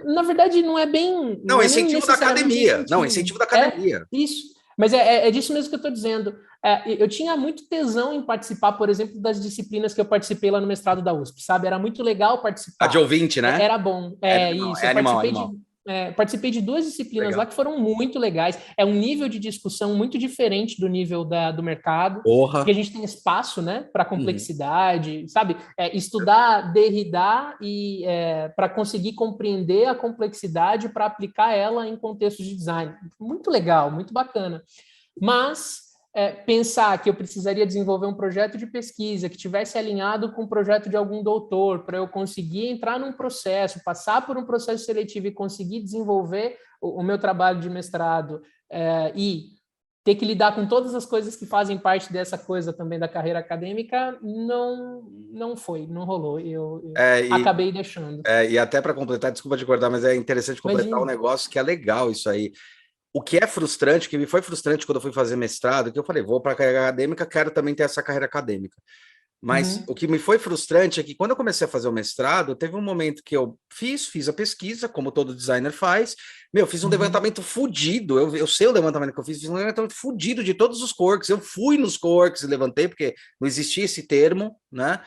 [SPEAKER 2] Na verdade, não é bem...
[SPEAKER 1] Não,
[SPEAKER 2] é nem
[SPEAKER 1] incentivo da academia.
[SPEAKER 2] incentivo.
[SPEAKER 1] Não, incentivo da academia.
[SPEAKER 2] Isso. Mas é disso mesmo que eu estou dizendo. Eu tinha muito tesão em participar, por exemplo, das disciplinas que eu participei lá no mestrado da USP, sabe? Era muito legal participar.
[SPEAKER 1] A de ouvinte, né?
[SPEAKER 2] Era bom. Isso. Participei de 2 disciplinas legal lá que foram muito legais. É um nível de discussão muito diferente do nível do mercado.
[SPEAKER 1] Porra.
[SPEAKER 2] Porque a gente tem espaço, né, para complexidade, sabe? Estudar Derrida e para conseguir compreender a complexidade para aplicar ela em contextos de design. Muito legal, muito bacana. Mas pensar que eu precisaria desenvolver um projeto de pesquisa que tivesse alinhado com o projeto de algum doutor, para eu conseguir entrar num processo, passar por um processo seletivo e conseguir desenvolver o meu trabalho de mestrado e ter que lidar com todas as coisas que fazem parte dessa coisa também da carreira acadêmica, não rolou. Eu acabei deixando.
[SPEAKER 1] E até para completar, desculpa te cortar, mas é interessante completar um negócio que é legal isso aí. O que é frustrante, que me foi frustrante quando eu fui fazer mestrado, que eu falei, vou para a carreira acadêmica, quero também ter essa carreira acadêmica. Mas o que me foi frustrante é que quando eu comecei a fazer o mestrado, teve um momento que eu fiz a pesquisa, como todo designer faz. Fiz um levantamento fudido. Eu sei o levantamento que eu fiz um levantamento fudido de todos os coworks. Eu fui nos coworks e levantei, porque não existia esse termo, né?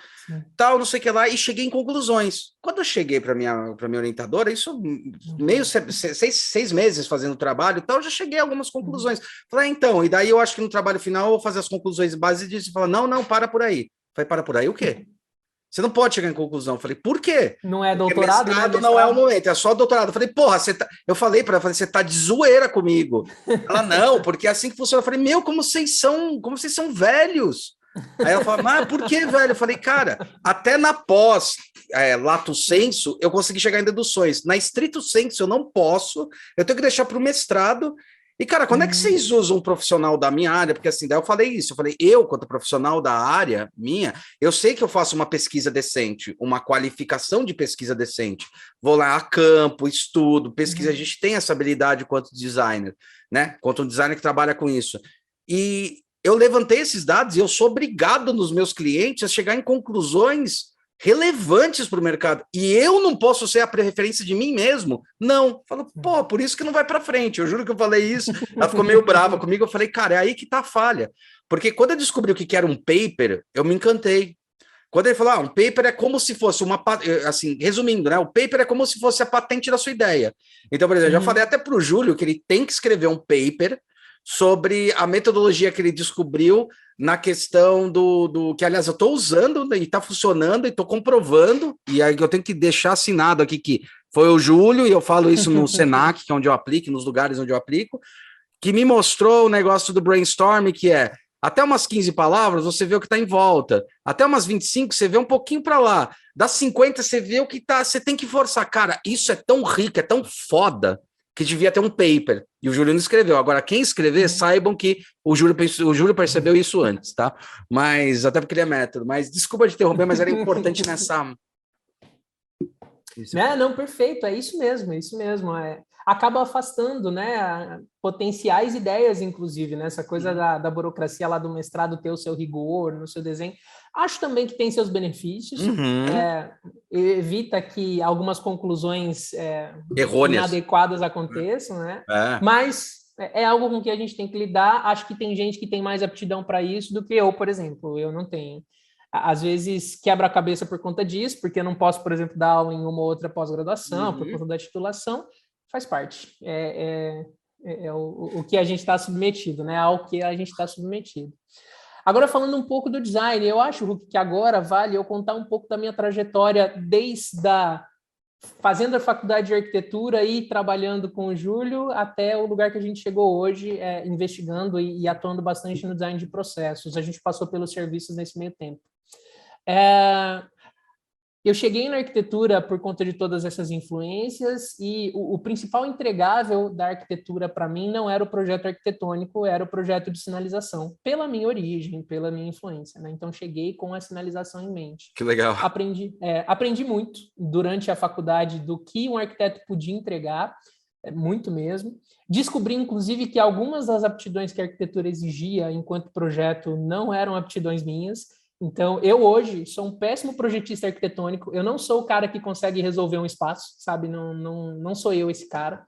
[SPEAKER 1] Tal, não sei o que lá, e cheguei em conclusões. Quando eu cheguei para minha orientadora, isso meio 6 meses fazendo trabalho, tal, eu já cheguei a algumas conclusões. Falei, então, e daí eu acho que no trabalho final eu vou fazer as conclusões base disso e falar, não, para por aí. Falei, para por aí o quê? Você não pode chegar em conclusão. Eu falei, por quê?
[SPEAKER 2] Não é doutorado?
[SPEAKER 1] Porque mestrado não é o momento, é só doutorado. Eu falei, porra, eu falei para ela, você tá de zoeira comigo. Ela, não, porque é assim que funciona. Eu falei, como vocês são velhos. Aí ela falou, mas por que, velho? Eu falei, cara, até na pós lato sensu, eu consegui chegar em deduções. Na estrito sensu, eu não posso, eu tenho que deixar para o mestrado. E, cara, quando é que vocês usam um profissional da minha área? Porque, assim, daí eu falei isso, quanto profissional da área minha, eu sei que eu faço uma pesquisa decente, uma qualificação de pesquisa decente. Vou lá a campo, estudo, pesquisa, a gente tem essa habilidade quanto designer, né? Quanto um designer que trabalha com isso. E eu levantei esses dados e eu sou obrigado nos meus clientes a chegar em conclusões relevantes para o mercado, e eu não posso ser a preferência de mim mesmo, não, falo, por isso que não vai para frente, eu juro que eu falei isso, ela ficou meio brava comigo, eu falei, cara, é aí que tá a falha, porque quando eu descobri o que era um paper, eu me encantei. Quando ele falou, um paper é como se fosse assim, resumindo, né, o paper é como se fosse a patente da sua ideia. Então, por exemplo, eu já falei até para o Júlio que ele tem que escrever um paper sobre a metodologia que ele descobriu na questão do que, aliás, eu estou usando e está funcionando e estou comprovando, e aí eu tenho que deixar assinado aqui que foi o Júlio, e eu falo isso no Senac, que é onde eu aplico, nos lugares onde eu aplico, que me mostrou o negócio do brainstorm, que é até umas 15 palavras, você vê o que está em volta. Até umas 25, você vê um pouquinho para lá. Das 50, você vê o que está... Você tem que forçar. Cara, isso é tão rico, é tão foda, que devia ter um paper, e o Júlio não escreveu. Agora, quem escrever, saibam que o Júlio percebeu isso antes, tá? Mas, até porque ele é método. Mas, desculpa de interromper, mas era importante nessa...
[SPEAKER 2] Não, perfeito, é isso mesmo, acaba afastando, né, potenciais ideias, inclusive, né, essa coisa da burocracia lá do mestrado ter o seu rigor no seu desenho. Acho também que tem seus benefícios, evita que algumas conclusões
[SPEAKER 1] errôneas,
[SPEAKER 2] inadequadas aconteçam, né? Mas é algo com que a gente tem que lidar. Acho que tem gente que tem mais aptidão para isso do que eu, por exemplo. Eu não tenho. Às vezes quebra a cabeça por conta disso, porque eu não posso, por exemplo, dar aula em uma ou outra pós-graduação, por conta da titulação. Faz parte. O que a gente está submetido, né? Ao que a gente está submetido. Agora, falando um pouco do design, eu acho, Huck, que agora vale eu contar um pouco da minha trajetória desde fazendo a faculdade de arquitetura e trabalhando com o Júlio até o lugar que a gente chegou hoje, investigando e atuando bastante no design de processos. A gente passou pelos serviços nesse meio tempo. Eu cheguei na arquitetura por conta de todas essas influências e o principal entregável da arquitetura para mim não era o projeto arquitetônico, era o projeto de sinalização, pela minha origem, pela minha influência, né? Então, cheguei com a sinalização em mente.
[SPEAKER 1] Que legal.
[SPEAKER 2] Aprendi muito durante a faculdade do que um arquiteto podia entregar, muito mesmo. Descobri, inclusive, que algumas das aptidões que a arquitetura exigia enquanto projeto não eram aptidões minhas. Então, eu hoje sou um péssimo projetista arquitetônico, eu não sou o cara que consegue resolver um espaço, sabe? Não sou eu esse cara.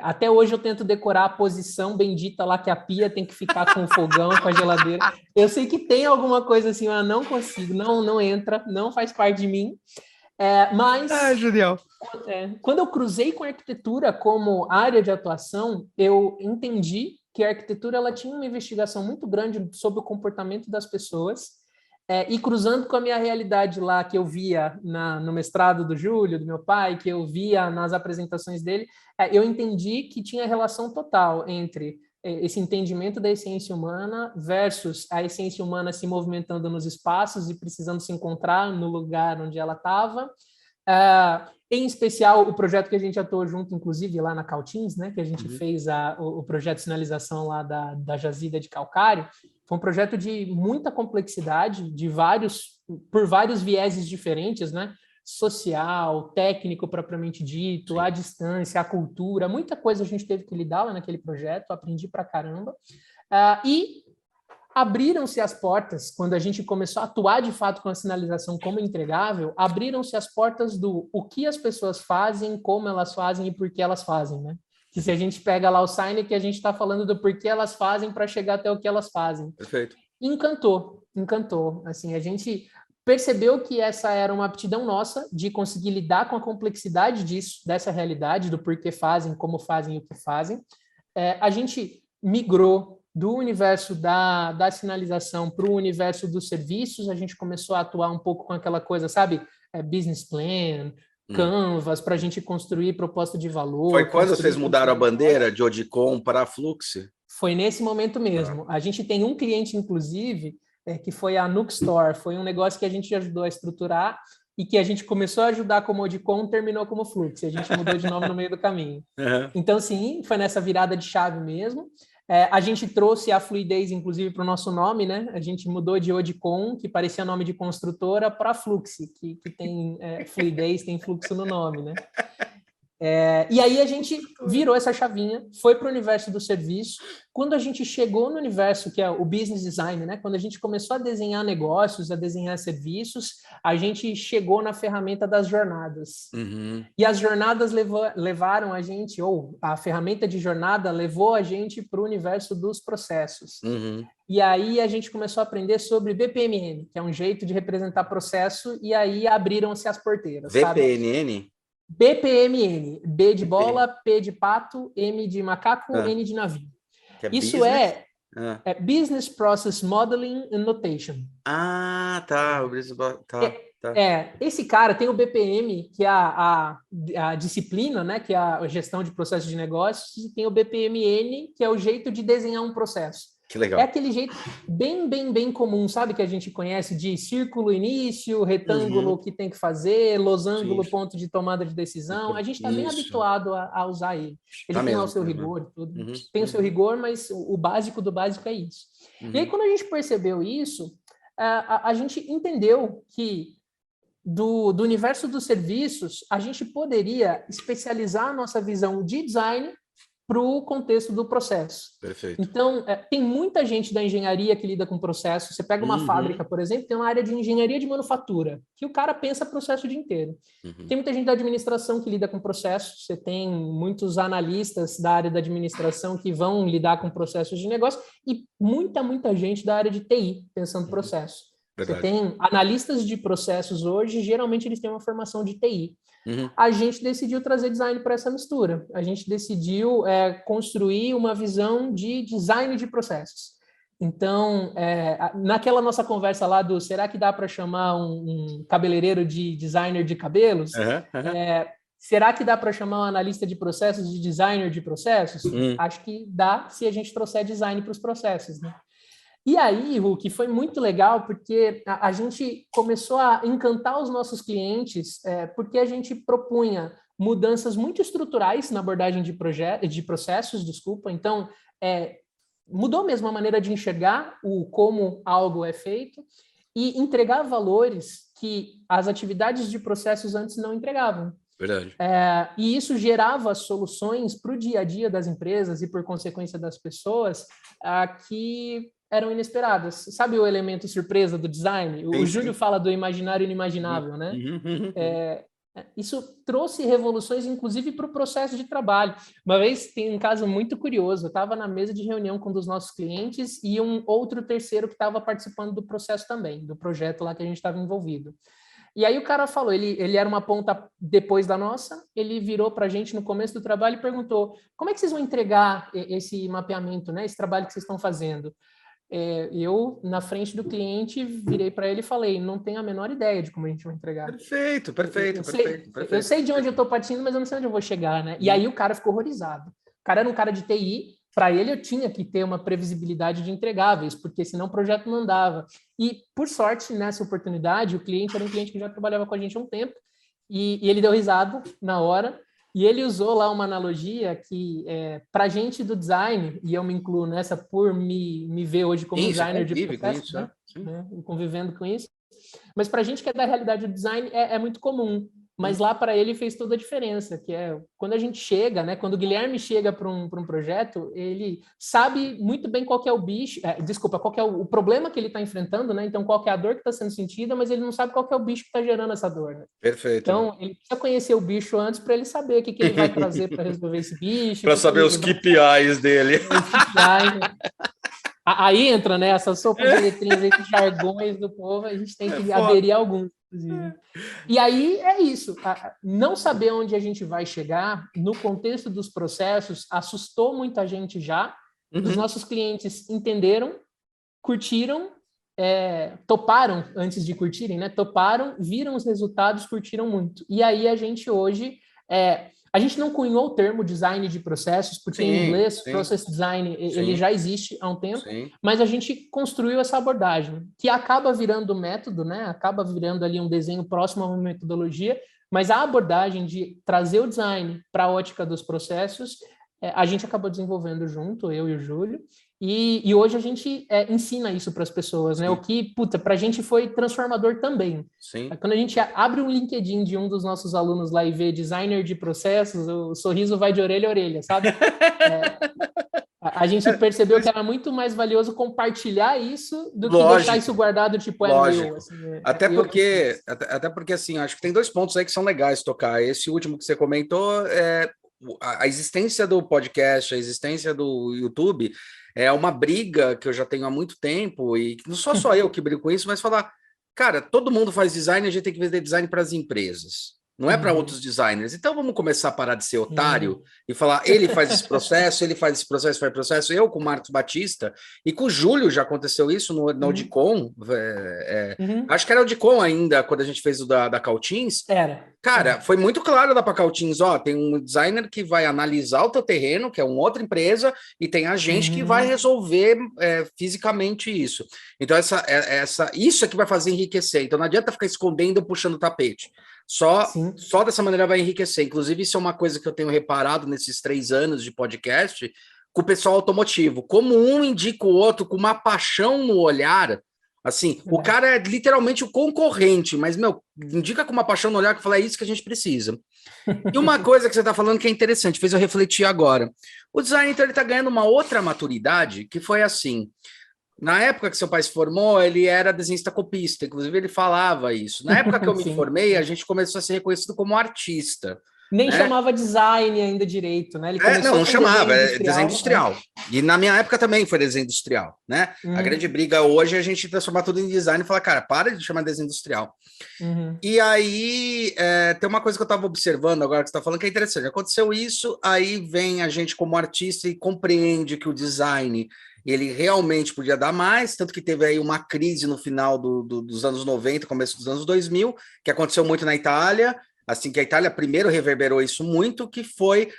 [SPEAKER 2] Até hoje eu tento decorar a posição bendita lá que a pia tem que ficar com o fogão, com a geladeira. Eu sei que tem alguma coisa assim, mas não consigo, não entra, não faz parte de mim. Mas
[SPEAKER 1] Julião.
[SPEAKER 2] Quando eu cruzei com a arquitetura como área de atuação, eu entendi que a arquitetura ela tinha uma investigação muito grande sobre o comportamento das pessoas. E cruzando com a minha realidade lá, que eu via no mestrado do Júlio, do meu pai, que eu via nas apresentações dele, eu entendi que tinha relação total entre esse entendimento da essência humana versus a essência humana se movimentando nos espaços e precisando se encontrar no lugar onde ela estava. Em especial, o projeto que a gente atuou junto, inclusive, lá na Caltins, né, que a gente fez o projeto de sinalização lá da jazida de Calcário, foi um projeto de muita complexidade, por vários vieses diferentes, né? Social, técnico propriamente dito,
[SPEAKER 1] Sim.
[SPEAKER 2] a distância, a cultura, muita coisa a gente teve que lidar lá naquele projeto, aprendi pra caramba. E abriram-se as portas, quando a gente começou a atuar de fato com a sinalização como entregável, abriram-se as portas do o que as pessoas fazem, como elas fazem e por que elas fazem, né? Que se a gente pega lá o sign, que a gente está falando do porquê elas fazem para chegar até o que elas fazem.
[SPEAKER 1] Perfeito.
[SPEAKER 2] Encantou. Assim, a gente percebeu que essa era uma aptidão nossa de conseguir lidar com a complexidade disso, dessa realidade, do porquê fazem, como fazem e o que fazem. A gente migrou do universo da sinalização para o universo dos serviços, a gente começou a atuar um pouco com aquela coisa, sabe? Business plan, Canvas, para a gente construir proposta de valor.
[SPEAKER 1] Foi quando vocês mudaram a bandeira de Odicom para a Flux?
[SPEAKER 2] Foi nesse momento mesmo. A gente tem um cliente, inclusive, que foi a Nuke Store. Foi um negócio que a gente ajudou a estruturar e que a gente começou a ajudar como Odicom, terminou como Flux. A gente mudou de nome no meio do caminho. Então, sim, foi nessa virada de chave mesmo. A gente trouxe a fluidez, inclusive, para o nosso nome, né? A gente mudou de Odicom, que parecia nome de construtora, para Flux, que tem fluidez, tem fluxo no nome, né? E aí a gente virou essa chavinha, foi para o universo do serviço. Quando a gente chegou no universo que é o business design, né? Quando a gente começou a desenhar negócios, a desenhar serviços, a gente chegou na ferramenta das jornadas. E as jornadas levaram a gente, ou a ferramenta de jornada levou a gente para o universo dos processos. E aí a gente começou a aprender sobre BPMN, que é um jeito de representar processo, e aí abriram-se as porteiras.
[SPEAKER 1] VPNN?
[SPEAKER 2] Sabe? BPMN, B de bola, P de pato, M de macaco, N de navio. Isso business? É Business Process Modeling and Notation.
[SPEAKER 1] Tá.
[SPEAKER 2] Esse cara tem o BPM, que é a disciplina, né, que é a gestão de processos de negócios, e tem o BPMN, que é o jeito de desenhar um processo.
[SPEAKER 1] Que legal.
[SPEAKER 2] É aquele jeito bem comum, sabe, que a gente conhece de círculo início, retângulo que tem que fazer, losango, ponto de tomada de decisão. A gente está bem habituado a usar ele. Ele tem lá o seu rigor e tudo. Tem o seu rigor, mas o básico do básico é isso. E aí, quando a gente percebeu isso, a gente entendeu que do universo dos serviços, a gente poderia especializar a nossa visão de design para o contexto do processo.
[SPEAKER 1] Perfeito.
[SPEAKER 2] Então, tem muita gente da engenharia que lida com processo. Você pega uma fábrica, por exemplo, tem uma área de engenharia de manufatura, que o cara pensa processo o dia inteiro. Tem muita gente da administração que lida com processo. Você tem muitos analistas da área da administração que vão lidar com processos de negócio e muita gente da área de TI pensando processo. Verdade. Você tem analistas de processos hoje, geralmente eles têm uma formação de TI. A gente decidiu trazer design para essa mistura. A gente decidiu construir uma visão de design de processos. Então, naquela nossa conversa lá do será que dá para chamar um cabeleireiro de designer de cabelos? será que dá para chamar um analista de processos de designer de processos? Acho que dá se a gente trouxer design para os processos, né? E aí, Hulk, foi muito legal porque a gente começou a encantar os nossos clientes porque a gente propunha mudanças muito estruturais na abordagem de processos, desculpa. Então, mudou mesmo a maneira de enxergar como algo é feito e entregar valores que as atividades de processos antes não entregavam.
[SPEAKER 1] Verdade.
[SPEAKER 2] E isso gerava soluções para o dia a dia das empresas e, por consequência, das pessoas que eram inesperadas. Sabe o elemento surpresa do design? O Júlio fala do imaginário inimaginável, né? Isso trouxe revoluções, inclusive, para o processo de trabalho. Uma vez, tem um caso muito curioso, eu estava na mesa de reunião com um dos nossos clientes e um outro terceiro que estava participando do processo também, do projeto lá que a gente estava envolvido. E aí o cara falou, ele era uma ponta depois da nossa, ele virou para a gente no começo do trabalho e perguntou, como é que vocês vão entregar esse mapeamento, né, esse trabalho que vocês estão fazendo? Eu, na frente do cliente, virei para ele e falei, não tenho a menor ideia de como a gente vai entregar.
[SPEAKER 1] Perfeito.
[SPEAKER 2] Eu sei de onde eu estou partindo, mas eu não sei onde eu vou chegar, né? E aí o cara ficou horrorizado. O cara era um cara de TI, para ele eu tinha que ter uma previsibilidade de entregáveis, porque senão o projeto não andava. E, por sorte, nessa oportunidade, o cliente era um cliente que já trabalhava com a gente há um tempo, e ele deu risada na hora, e ele usou lá uma analogia que, para a gente do design, e eu me incluo nessa por me ver hoje como designer de processo, né? Convivendo com isso, mas para a gente que é da realidade do design, é muito comum. Mas lá para ele fez toda a diferença, que é quando a gente chega, né? Quando o Guilherme chega para um projeto, ele sabe muito bem qual que é o bicho, qual que é o problema que ele está enfrentando, né? Então, qual que é a dor que está sendo sentida, mas ele não sabe qual que é o bicho que está gerando essa dor, né?
[SPEAKER 1] Perfeito.
[SPEAKER 2] Então, ele precisa conhecer o bicho antes para ele saber o que ele vai trazer para resolver esse bicho.
[SPEAKER 1] Para saber os KPIs dele. Os KPIs.
[SPEAKER 2] Aí entra, né? Essa sopa de letrinhas aí, de jargões do povo, a gente tem que aderir a alguns. E aí é isso, não saber onde a gente vai chegar no contexto dos processos assustou muita gente já, os nossos clientes entenderam, curtiram, toparam antes de curtirem, né? Toparam, viram os resultados, curtiram muito. E aí a gente hoje... a gente não cunhou o termo design de processos, porque em inglês, process design, ele já existe há um tempo, mas a gente construiu essa abordagem, que acaba virando método, né? Acaba virando ali um desenho próximo a uma metodologia, mas a abordagem de trazer o design para a ótica dos processos, a gente acabou desenvolvendo junto, eu e o Júlio, e hoje a gente ensina isso para as pessoas, né? O que, para a gente foi transformador também. Quando a gente abre um LinkedIn de um dos nossos alunos lá e vê designer de processos, o sorriso vai de orelha a orelha, sabe? A gente percebeu que era muito mais valioso compartilhar isso do que deixar isso guardado, tipo, meu. Assim,
[SPEAKER 1] até porque, assim, acho que tem 2 pontos aí que são legais tocar. Esse último que você comentou a existência do podcast, a existência do YouTube é uma briga que eu já tenho há muito tempo e não sou só eu que brigo com isso, mas falar, cara, todo mundo faz design, a gente tem que vender design para as empresas, não é para outros designers. Então vamos começar a parar de ser otário e falar, ele faz esse processo, faz processo. Eu com o Marcos Batista e com o Júlio já aconteceu isso no Audicon, acho que era o Audicon ainda, quando a gente fez o da Caltins. Cara, foi muito claro da Caltins, tem um designer que vai analisar o teu terreno, que é uma outra empresa, e tem a gente que vai resolver fisicamente isso. Então, isso é que vai fazer enriquecer. Então, não adianta ficar escondendo, puxando o tapete. Só dessa maneira vai enriquecer. Inclusive, isso é uma coisa que eu tenho reparado nesses 3 anos de podcast com o pessoal automotivo. Como um indica o outro com uma paixão no olhar. Assim, o cara é literalmente o concorrente, mas, indica com uma paixão no olhar que fala, é isso que a gente precisa. E uma coisa que você está falando que é interessante, fez eu refletir agora. O design, então, ele está ganhando uma outra maturidade, que foi assim, na época que seu pai se formou, ele era desenhista copista, inclusive ele falava isso. Na época que eu me formei, a gente começou a ser reconhecido como artista.
[SPEAKER 2] Nem chamava design ainda direito, né? Ele
[SPEAKER 1] não chamava, desenho industrial. E na minha época também foi desenho industrial, né? A grande briga hoje é a gente transformar tudo em design e falar, cara, para de chamar desenho industrial. E aí, tem uma coisa que eu estava observando agora que você está falando que é interessante. Aconteceu isso, aí vem a gente como artista e compreende que o design ele realmente podia dar mais, tanto que teve aí uma crise no final dos anos 90, começo dos anos 2000, que aconteceu muito na Itália. assim, que a Itália primeiro reverberou isso muito, que foi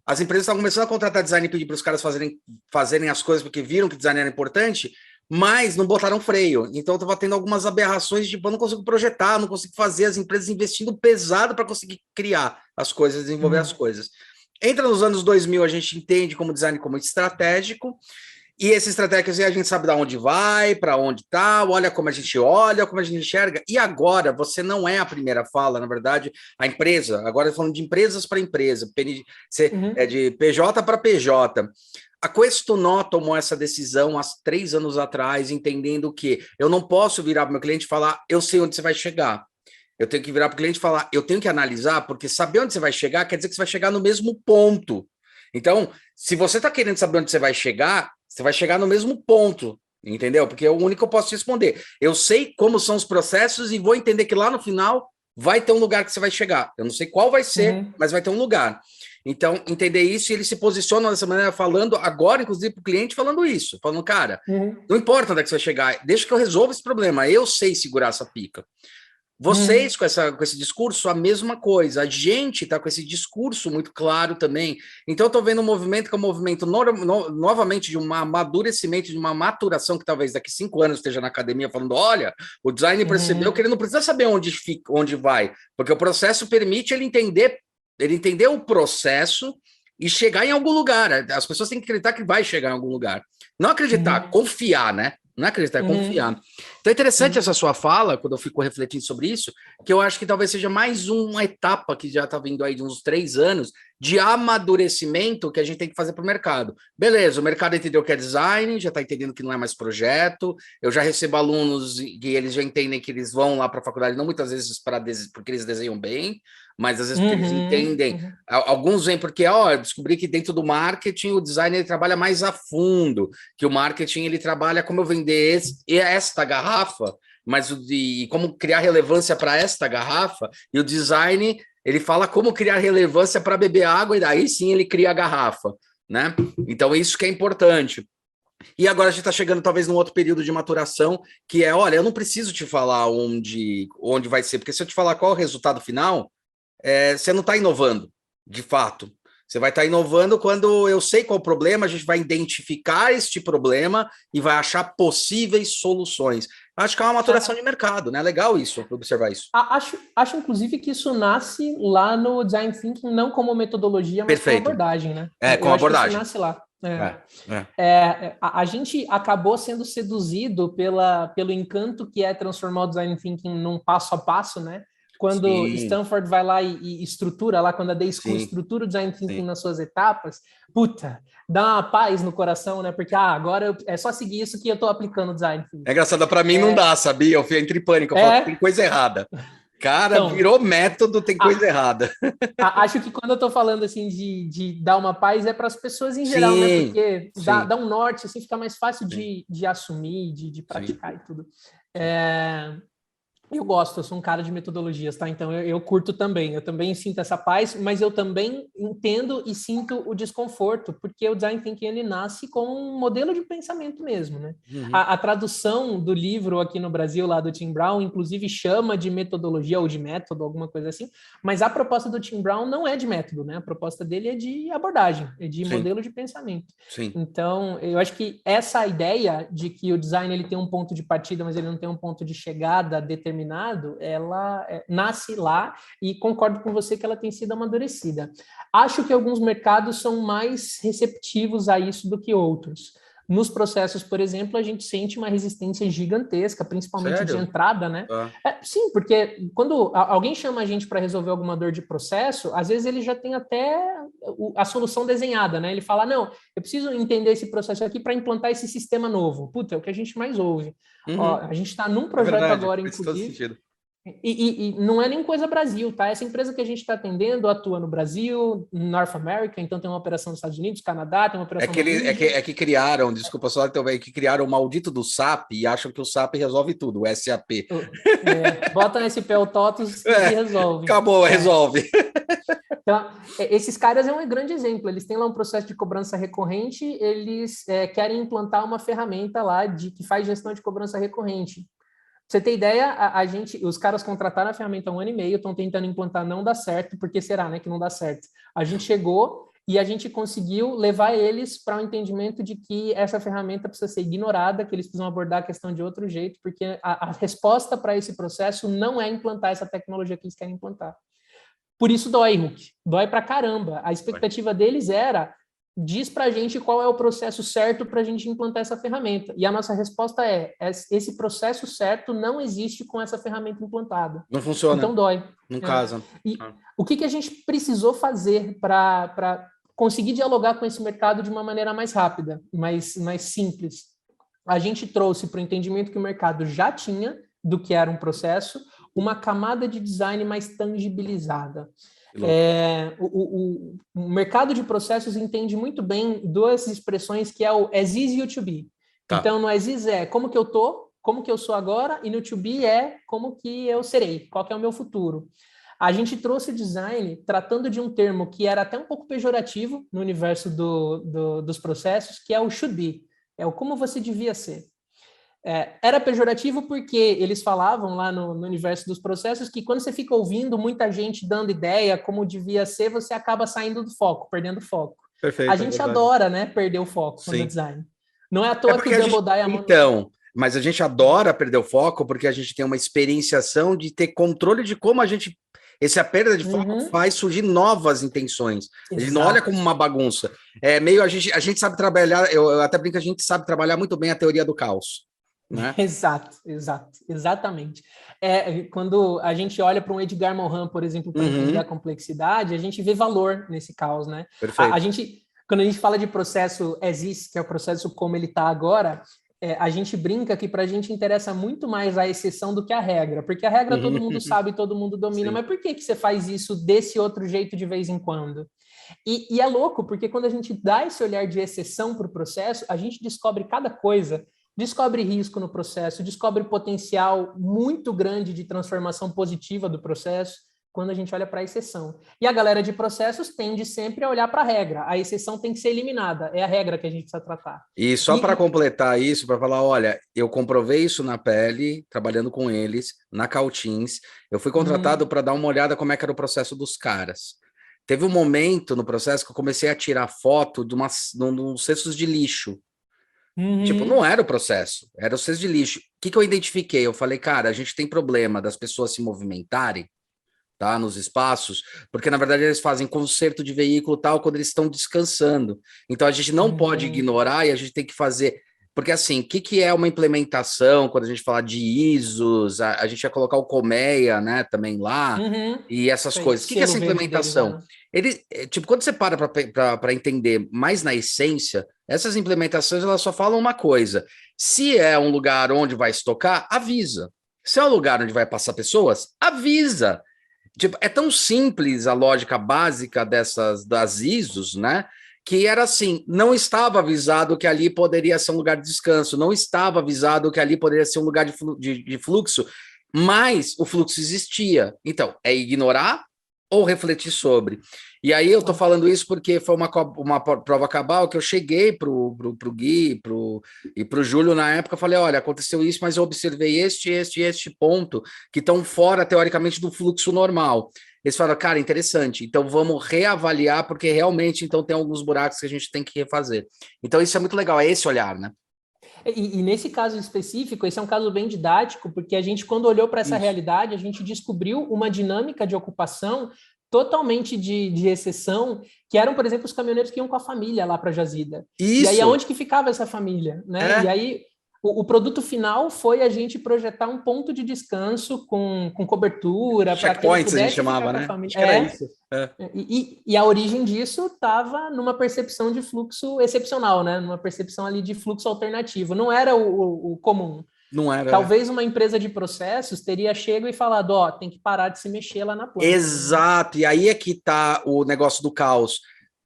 [SPEAKER 1] as empresas estavam começando a contratar design e pedir para os caras fazerem as coisas porque viram que design era importante, mas não botaram freio. Então, estava tendo algumas aberrações, tipo, eu não consigo projetar, não consigo fazer, as empresas investindo pesado para conseguir criar as coisas, desenvolver as coisas. Entra nos anos 2000, a gente entende como design como estratégico, e esse estratégico, a gente sabe de onde vai, para onde está, olha como a gente enxerga, e agora você não é a primeira fala, na verdade, a empresa, agora falando de empresas para empresa, é de PJ para PJ. A Questonó tomou essa decisão há 3 anos atrás, entendendo que eu não posso virar para o meu cliente e falar, eu sei onde você vai chegar. Eu tenho que virar para o cliente e falar, eu tenho que analisar, porque saber onde você vai chegar quer dizer que você vai chegar no mesmo ponto. Então, se você está querendo saber onde você vai chegar no mesmo ponto, entendeu? Porque é o único que eu posso te responder. Eu sei como são os processos e vou entender que lá no final vai ter um lugar que você vai chegar. Eu não sei qual vai ser, mas vai ter um lugar. Então, entender isso, e ele se posiciona dessa maneira, falando agora, inclusive, para o cliente, falando isso. Falando, cara, não importa onde é que você vai chegar, deixa que eu resolva esse problema. Eu sei segurar essa pica. Vocês, com esse discurso, a mesma coisa. A gente está com esse discurso muito claro também. Então, eu estou vendo um movimento que é um movimento novamente de um amadurecimento, de uma maturação, que talvez daqui 5 anos esteja na academia falando, olha, o designer percebeu que ele não precisa saber onde vai, porque o processo permite ele entender o processo e chegar em algum lugar. As pessoas têm que acreditar que vai chegar em algum lugar. Não acreditar, confiar, né? Não é acreditar, é confiar. Então é interessante essa sua fala, quando eu fico refletindo sobre isso, que eu acho que talvez seja mais uma etapa que já está vindo aí de uns 3 anos, de amadurecimento que a gente tem que fazer para o mercado. Beleza, o mercado entendeu que é design, já está entendendo que não é mais projeto, eu já recebo alunos que eles já entendem que eles vão lá para a faculdade, não muitas vezes porque eles desenham bem, mas às vezes porque eles entendem. Alguns vêm porque, eu descobri que dentro do marketing o design ele trabalha mais a fundo, que o marketing ele trabalha como eu vender esta garrafa, mas como criar relevância para esta garrafa, e o design ele fala como criar relevância para beber água, e daí sim ele cria a garrafa, né? Então isso que é importante. E agora a gente está chegando talvez num outro período de maturação, que é, olha, eu não preciso te falar onde vai ser, porque se eu te falar qual é o resultado final, você não está inovando, de fato. Você vai estar inovando quando eu sei qual o problema, a gente vai identificar este problema e vai achar possíveis soluções. Acho que é uma maturação de mercado, né? Legal isso, observar isso.
[SPEAKER 2] Acho, inclusive, que isso nasce lá no Design Thinking, não como metodologia, mas como abordagem, né?
[SPEAKER 1] Com abordagem.
[SPEAKER 2] Isso nasce lá. A gente acabou sendo seduzido pelo encanto que é transformar o Design Thinking num passo a passo, né? Quando Stanford vai lá e estrutura lá, quando a Day School estrutura o Design Thinking nas suas etapas, dá uma paz no coração, né? Porque agora é só seguir isso que eu estou aplicando o Design Thinking.
[SPEAKER 1] É engraçado, para mim não dá, sabia? Eu entro em pânico, eu falo que tem coisa errada. Cara, então, virou método, tem coisa errada.
[SPEAKER 2] Acho que quando eu estou falando assim de dar uma paz é para as pessoas em geral, né? Porque dá um norte, assim, fica mais fácil de assumir, de praticar e tudo. Eu gosto, eu sou um cara de metodologias, tá? Então eu curto também, eu também sinto essa paz, mas eu também entendo e sinto o desconforto, porque o Design Thinking ele nasce com um modelo de pensamento mesmo, né? A tradução do livro aqui no Brasil, lá do Tim Brown, inclusive chama de metodologia ou de método, alguma coisa assim, mas a proposta do Tim Brown não é de método, né? A proposta dele é de abordagem, é de modelo de pensamento. Então, eu acho que essa ideia de que o design ele tem um ponto de partida, mas ele não tem um ponto de chegada determinado, ela nasce lá, e concordo com você que ela tem sido amadurecida. Acho que alguns mercados são mais receptivos a isso do que outros. Nos processos, por exemplo, a gente sente uma resistência gigantesca, principalmente de entrada, né? Sim, porque quando alguém chama a gente para resolver alguma dor de processo, às vezes ele já tem até a solução desenhada, né? Ele fala, não, eu preciso entender esse processo aqui para implantar esse sistema novo. É o que a gente mais ouve. Ó, a gente está num projeto agora, inclusive... E não é nem coisa Brasil, tá? Essa empresa que a gente está atendendo atua no Brasil, North America, então tem uma operação nos Estados Unidos, Canadá, tem uma operação
[SPEAKER 1] que criaram, desculpa só, que criaram o maldito do SAP e acham que o SAP resolve tudo, o SAP.
[SPEAKER 2] Bota nesse pé o TOTUS e resolve.
[SPEAKER 1] Acabou, resolve.
[SPEAKER 2] Então, esses caras é um grande exemplo, eles têm lá um processo de cobrança recorrente, eles querem implantar uma ferramenta lá que faz gestão de cobrança recorrente. você ter ideia, os caras contrataram a ferramenta há 1 ano e meio, estão tentando implantar, não dá certo, porque será, né, que não dá certo? A gente chegou e a gente conseguiu levar eles para o entendimento de que essa ferramenta precisa ser ignorada, que eles precisam abordar a questão de outro jeito, porque a resposta para esse processo não é implantar essa tecnologia que eles querem implantar. Por isso dói, Hulk. Dói pra caramba. A expectativa deles era: diz pra gente qual é o processo certo para a gente implantar essa ferramenta. E a nossa resposta é: esse processo certo não existe com essa ferramenta implantada.
[SPEAKER 1] Não funciona.
[SPEAKER 2] Então dói.
[SPEAKER 1] Não casa.
[SPEAKER 2] E o que a gente precisou fazer para conseguir dialogar com esse mercado de uma maneira mais rápida, mais simples? A gente trouxe para o entendimento que o mercado já tinha do que era um processo, uma camada de design mais tangibilizada. O mercado de processos entende muito bem duas expressões, que é o as is e o to be. Tá. Então, no as is é como que eu tô, como que eu sou agora, e no to be é como que eu serei, qual que é o meu futuro. A gente trouxe design tratando de um termo que era até um pouco pejorativo no universo dos processos, que é o should be, é o como você devia ser. Era pejorativo porque eles falavam lá no universo dos processos que quando você fica ouvindo muita gente dando ideia como devia ser, você acaba saindo do foco, perdendo foco. Perfeito, a gente adora, né, perder o foco no design. Não é à toa que o Double Die...
[SPEAKER 1] Então, mas a gente adora perder o foco porque a gente tem uma experienciação de ter controle de como a gente... Essa perda de foco faz surgir novas intenções. Exato. Ele não olha como uma bagunça. A gente sabe trabalhar, eu até brinco, a gente sabe trabalhar muito bem a teoria do caos. Né?
[SPEAKER 2] Exatamente. Quando a gente olha para um Edgar Morin, por exemplo, para entender a complexidade, a gente vê valor nesse caos, né? Quando a gente fala de processo as is, que é o processo como ele está agora, a gente brinca que para a gente interessa muito mais a exceção do que a regra, porque a regra todo mundo sabe, todo mundo domina, mas por que você faz isso desse outro jeito de vez em quando? E é louco, porque quando a gente dá esse olhar de exceção para o processo, a gente descobre cada coisa, descobre risco no processo, descobre potencial muito grande de transformação positiva do processo, quando a gente olha para a exceção. E a galera de processos tende sempre a olhar para a regra. A exceção tem que ser eliminada. É a regra que a gente precisa tratar.
[SPEAKER 1] E só para completar isso, para falar, olha, eu comprovei isso na pele, trabalhando com eles, na Caltins. Eu fui contratado para dar uma olhada como é que era o processo dos caras. Teve um momento no processo que eu comecei a tirar foto de uns cestos de lixo. Tipo, não era o processo, era o cesto de lixo. O que eu identifiquei? Eu falei, cara, a gente tem problema das pessoas se movimentarem, tá, nos espaços, porque na verdade eles fazem conserto de veículo tal quando eles estão descansando. Então a gente não pode ignorar e a gente tem que fazer, porque assim, o que é uma implementação quando a gente fala de ISOs, a gente vai colocar o Colmeia, né, também lá, e essas coisas. O que é essa implementação? Tipo, quando você para entender mais na essência, essas implementações elas só falam uma coisa: se é um lugar onde vai estocar, avisa. Se é um lugar onde vai passar pessoas, avisa. Tipo, é tão simples a lógica básica das ISOs, né? Que era assim, não estava avisado que ali poderia ser um lugar de descanso, não estava avisado que ali poderia ser um lugar de fluxo, mas o fluxo existia. Então, é ignorar ou refletir sobre. E aí eu tô falando isso porque foi uma prova cabal que eu cheguei pro Gui e pro Júlio na época, falei, olha, aconteceu isso, mas eu observei este ponto que estão fora, teoricamente, do fluxo normal. Eles falaram, cara, interessante, então vamos reavaliar, porque realmente então tem alguns buracos que a gente tem que refazer. Então isso é muito legal, é esse olhar, né?
[SPEAKER 2] E nesse caso específico, esse é um caso bem didático, porque a gente, quando olhou para essa realidade, a gente descobriu uma dinâmica de ocupação totalmente de exceção, que eram, por exemplo, os caminhoneiros que iam com a família lá para Jazida. Isso. E aí, aonde que ficava essa família? Né? E aí, o produto final foi a gente projetar um ponto de descanso com cobertura.
[SPEAKER 1] Checkpoints a gente chamava, né?
[SPEAKER 2] Acho que era isso. E a origem disso estava numa percepção de fluxo excepcional, né? Numa percepção ali de fluxo alternativo. Não era o comum.
[SPEAKER 1] Não era.
[SPEAKER 2] Talvez uma empresa de processos teria chego e falado, ó, tem que parar de se mexer lá na planta.
[SPEAKER 1] Exato, e aí é que tá o negócio do caos.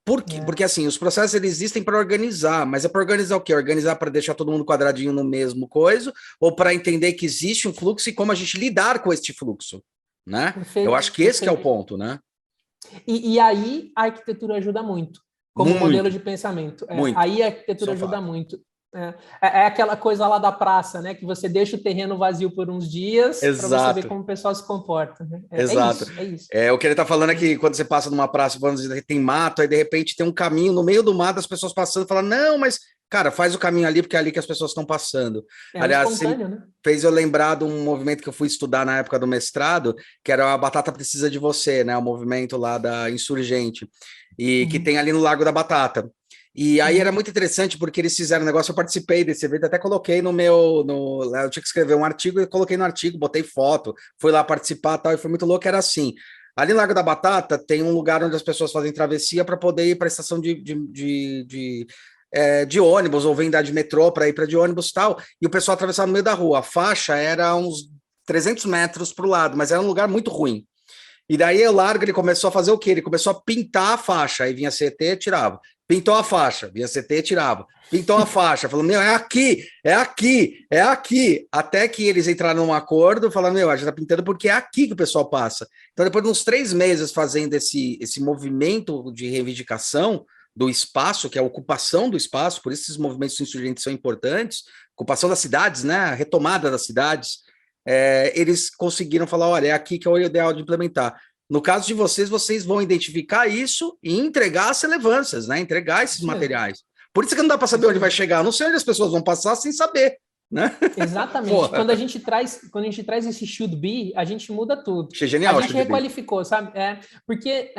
[SPEAKER 1] Por quê? Porque assim, os processos eles existem para organizar, mas é para organizar o quê? Organizar para deixar todo mundo quadradinho no mesmo coisa, ou para entender que existe um fluxo e como a gente lidar com este fluxo, né? Perfeito, eu acho que esse que é o ponto, né?
[SPEAKER 2] E aí a arquitetura ajuda muito, como modelo de pensamento. Aí a arquitetura ajuda muito. É aquela coisa lá da praça, né? Que você deixa o terreno vazio por uns dias para você ver como o pessoal se comporta. Né?
[SPEAKER 1] Exato.
[SPEAKER 2] É isso.
[SPEAKER 1] O que ele está falando é que quando você passa numa praça, vamos dizer, tem mato, aí de repente tem um caminho no meio do mato, as pessoas passando, falam, não, mas, cara, faz o caminho ali, porque é ali que as pessoas estão passando. Aliás,
[SPEAKER 2] espontâneo, né?
[SPEAKER 1] Fez eu lembrar de um movimento que eu fui estudar na época do mestrado, que era a Batata Precisa de Você, né? O movimento lá da Insurgente, e que tem ali no Lago da Batata. E aí era muito interessante porque eles fizeram um negócio, eu participei desse evento, até coloquei eu tinha que escrever um artigo, eu coloquei no artigo, botei foto, fui lá participar e tal, e foi muito louco, era assim, ali no Lago da Batata tem um lugar onde as pessoas fazem travessia para poder ir para a estação de ônibus, ou vem dar de metrô para ir para de ônibus e tal, e o pessoal atravessava no meio da rua, a faixa era uns 300 metros para o lado, mas era um lugar muito ruim. E daí o Largo, ele começou a fazer o quê? Ele começou a pintar a faixa, aí vinha CT, tirava. Pintou a faixa, vinha CT, tirava. Pintou a faixa, falou, meu, é aqui, é aqui, é aqui. Até que eles entraram num acordo, falando, meu, a gente tá pintando porque é aqui que o pessoal passa. Então, depois de uns 3 meses fazendo esse movimento de reivindicação do espaço, que é a ocupação do espaço, por isso esses movimentos insurgentes são importantes, ocupação das cidades, né, a retomada das cidades, eles conseguiram falar, olha, é aqui que é o ideal de implementar. No caso de vocês vão identificar isso e entregar as relevâncias, né? Entregar esses materiais. Por isso que não dá para saber onde vai chegar. Não sei onde as pessoas vão passar sem saber, né?
[SPEAKER 2] Exatamente. Quando a gente traz esse should be, a gente muda tudo.
[SPEAKER 1] Achei genial.
[SPEAKER 2] A gente requalificou, sabe? Porque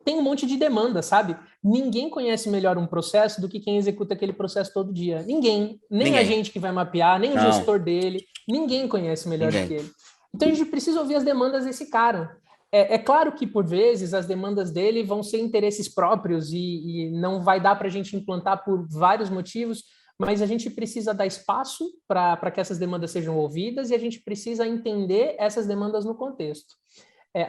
[SPEAKER 2] tem um monte de demanda, sabe? Ninguém conhece melhor um processo do que quem executa aquele processo todo dia. Ninguém. Nem a gente que vai mapear, nem o gestor dele. Ninguém conhece melhor do que ele. Então a gente precisa ouvir as demandas desse cara. É claro que, por vezes, as demandas dele vão ser interesses próprios e não vai dar para a gente implantar por vários motivos, mas a gente precisa dar espaço para que essas demandas sejam ouvidas e a gente precisa entender essas demandas no contexto.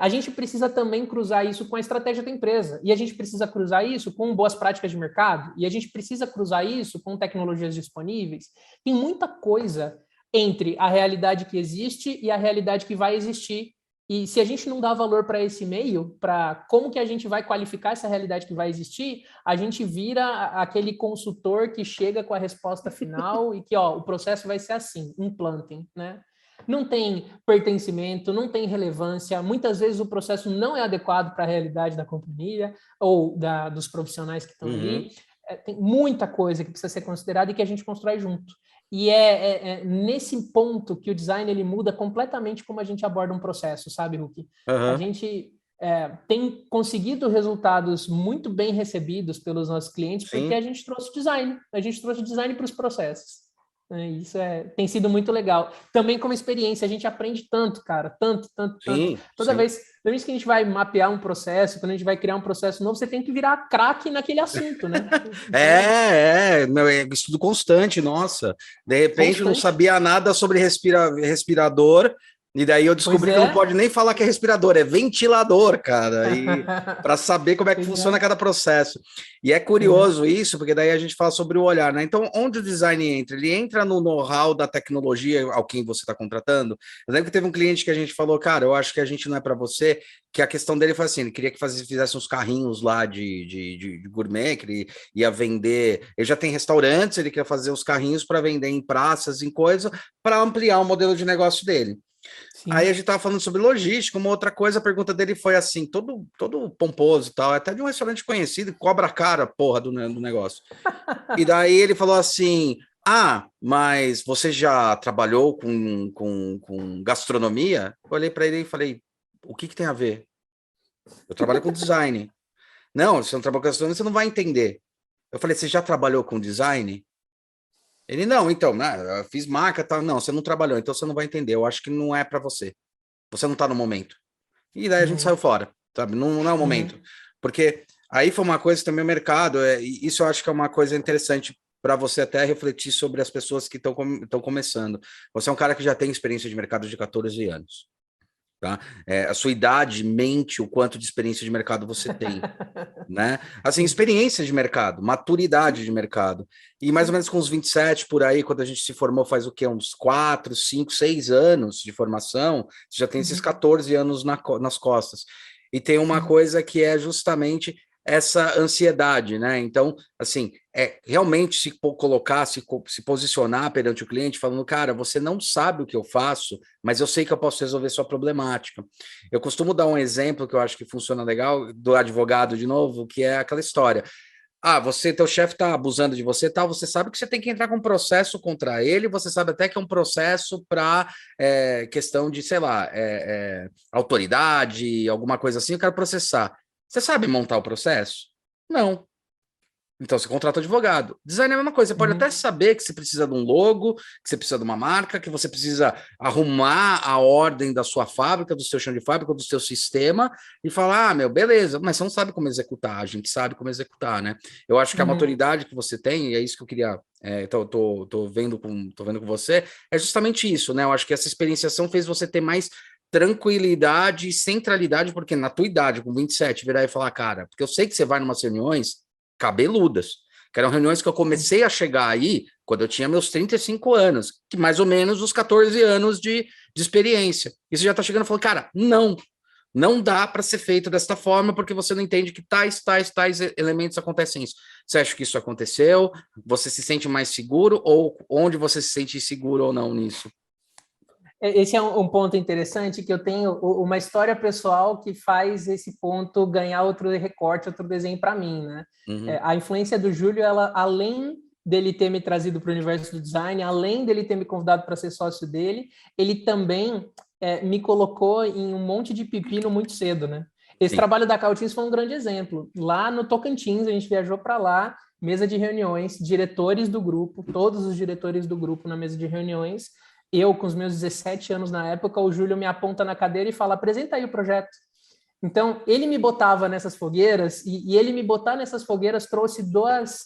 [SPEAKER 2] A gente precisa também cruzar isso com a estratégia da empresa, e a gente precisa cruzar isso com boas práticas de mercado, e a gente precisa cruzar isso com tecnologias disponíveis. Tem muita coisa entre a realidade que existe e a realidade que vai existir. E se a gente não dá valor para esse meio, para como que a gente vai qualificar essa realidade que vai existir, a gente vira aquele consultor que chega com a resposta final e que, o processo vai ser assim, implantem, né? Não tem pertencimento, não tem relevância, muitas vezes o processo não é adequado para a realidade da companhia ou dos profissionais que estão ali. Tem muita coisa que precisa ser considerada e que a gente constrói junto. E é nesse ponto que o design ele muda completamente como a gente aborda um processo, sabe, Huck? A gente tem conseguido resultados muito bem recebidos pelos nossos clientes porque a gente trouxe design para os processos. Isso tem sido muito legal. Também como experiência, a gente aprende tanto, cara, tanto. Toda vez que a gente vai mapear um processo, quando a gente vai criar um processo novo, você tem que virar craque naquele assunto, né?
[SPEAKER 1] Meu, estudo constante, nossa. De repente, eu não sabia nada sobre respirador, e daí eu descobri que não pode nem falar que é respirador, é ventilador, cara, e para saber como é que funciona cada processo. E é curioso isso, porque daí a gente fala sobre o olhar, né? Então, onde o design entra? Ele entra no know-how da tecnologia ao quem você está contratando. Eu lembro que teve um cliente que a gente falou, cara, eu acho que a gente não é para você, que a questão dele foi assim, ele queria que fizesse uns carrinhos lá de gourmet, que ele ia vender, ele já tem restaurantes, ele quer fazer os carrinhos para vender em praças, em coisa, para ampliar o modelo de negócio dele. Sim. Aí a gente tava falando sobre logística, uma outra coisa, a pergunta dele foi assim, todo pomposo e tal, até de um restaurante conhecido, cobra cara, porra, do negócio. E daí ele falou assim, mas você já trabalhou com gastronomia? Eu olhei para ele e falei, o que tem a ver? Eu trabalho com design. Não, se você não trabalha com gastronomia, você não vai entender. Eu falei, você já trabalhou com design? Ele, não, então, né, eu fiz marca, tá? Não, você não trabalhou, então você não vai entender, eu acho que não é para você. Você não tá no momento. E daí a gente saiu fora, sabe? Não é o momento. Porque aí foi uma coisa também o mercado, isso eu acho que é uma coisa interessante para você até refletir sobre as pessoas que estão começando. Você é um cara que já tem experiência de mercado de 14 anos. Tá? A sua idade mente o quanto de experiência de mercado você tem, né? Assim, experiência de mercado, maturidade de mercado. E mais ou menos com uns 27 por aí, quando a gente se formou, faz o quê? Uns 4, 5, 6 anos de formação, você já tem esses 14 anos nas costas. E tem uma coisa que é justamente essa ansiedade, né? Então, assim, realmente colocar, se posicionar perante o cliente, falando, cara, você não sabe o que eu faço, mas eu sei que eu posso resolver sua problemática. Eu costumo dar um exemplo que eu acho que funciona legal, do advogado, de novo, que é aquela história. Teu chefe está abusando de você, tal, você sabe que você tem que entrar com um processo contra ele, você sabe até que é um processo para questão de, sei lá, autoridade, alguma coisa assim, eu quero processar. Você sabe montar o processo? Não. Então, você contrata um advogado. Design é a mesma coisa. Você pode até saber que você precisa de um logo, que você precisa de uma marca, que você precisa arrumar a ordem da sua fábrica, do seu chão de fábrica, do seu sistema, e falar, beleza, mas você não sabe como executar, a gente sabe como executar, né? Eu acho que a maturidade que você tem, e é isso que eu queria, tô vendo com você, é justamente isso, né? Eu acho que essa experienciação fez você ter mais tranquilidade e centralidade, porque na tua idade, com 27, virar e falar, cara, porque eu sei que você vai em umas reuniões cabeludas, que eram reuniões que eu comecei a chegar aí quando eu tinha meus 35 anos, que mais ou menos os 14 anos de experiência. E você já está chegando e falando, cara, não dá para ser feito desta forma, porque você não entende que tais elementos acontecem isso. Você acha que isso aconteceu? Você se sente mais seguro? Ou onde você se sente seguro ou não nisso?
[SPEAKER 2] Esse é um ponto interessante, que eu tenho uma história pessoal que faz esse ponto ganhar outro recorte, outro desenho para mim, né? A influência do Júlio, ela, além dele ter me trazido para o universo do design, além dele ter me convidado para ser sócio dele, ele também me colocou em um monte de pepino muito cedo, né? Esse trabalho da Cautins foi um grande exemplo. Lá no Tocantins, a gente viajou para lá, mesa de reuniões, diretores do grupo, todos os diretores do grupo na mesa de reuniões. Eu, com os meus 17 anos na época, o Júlio me aponta na cadeira e fala, apresenta aí o projeto. Então, ele me botava nessas fogueiras, e ele me botar nessas fogueiras trouxe duas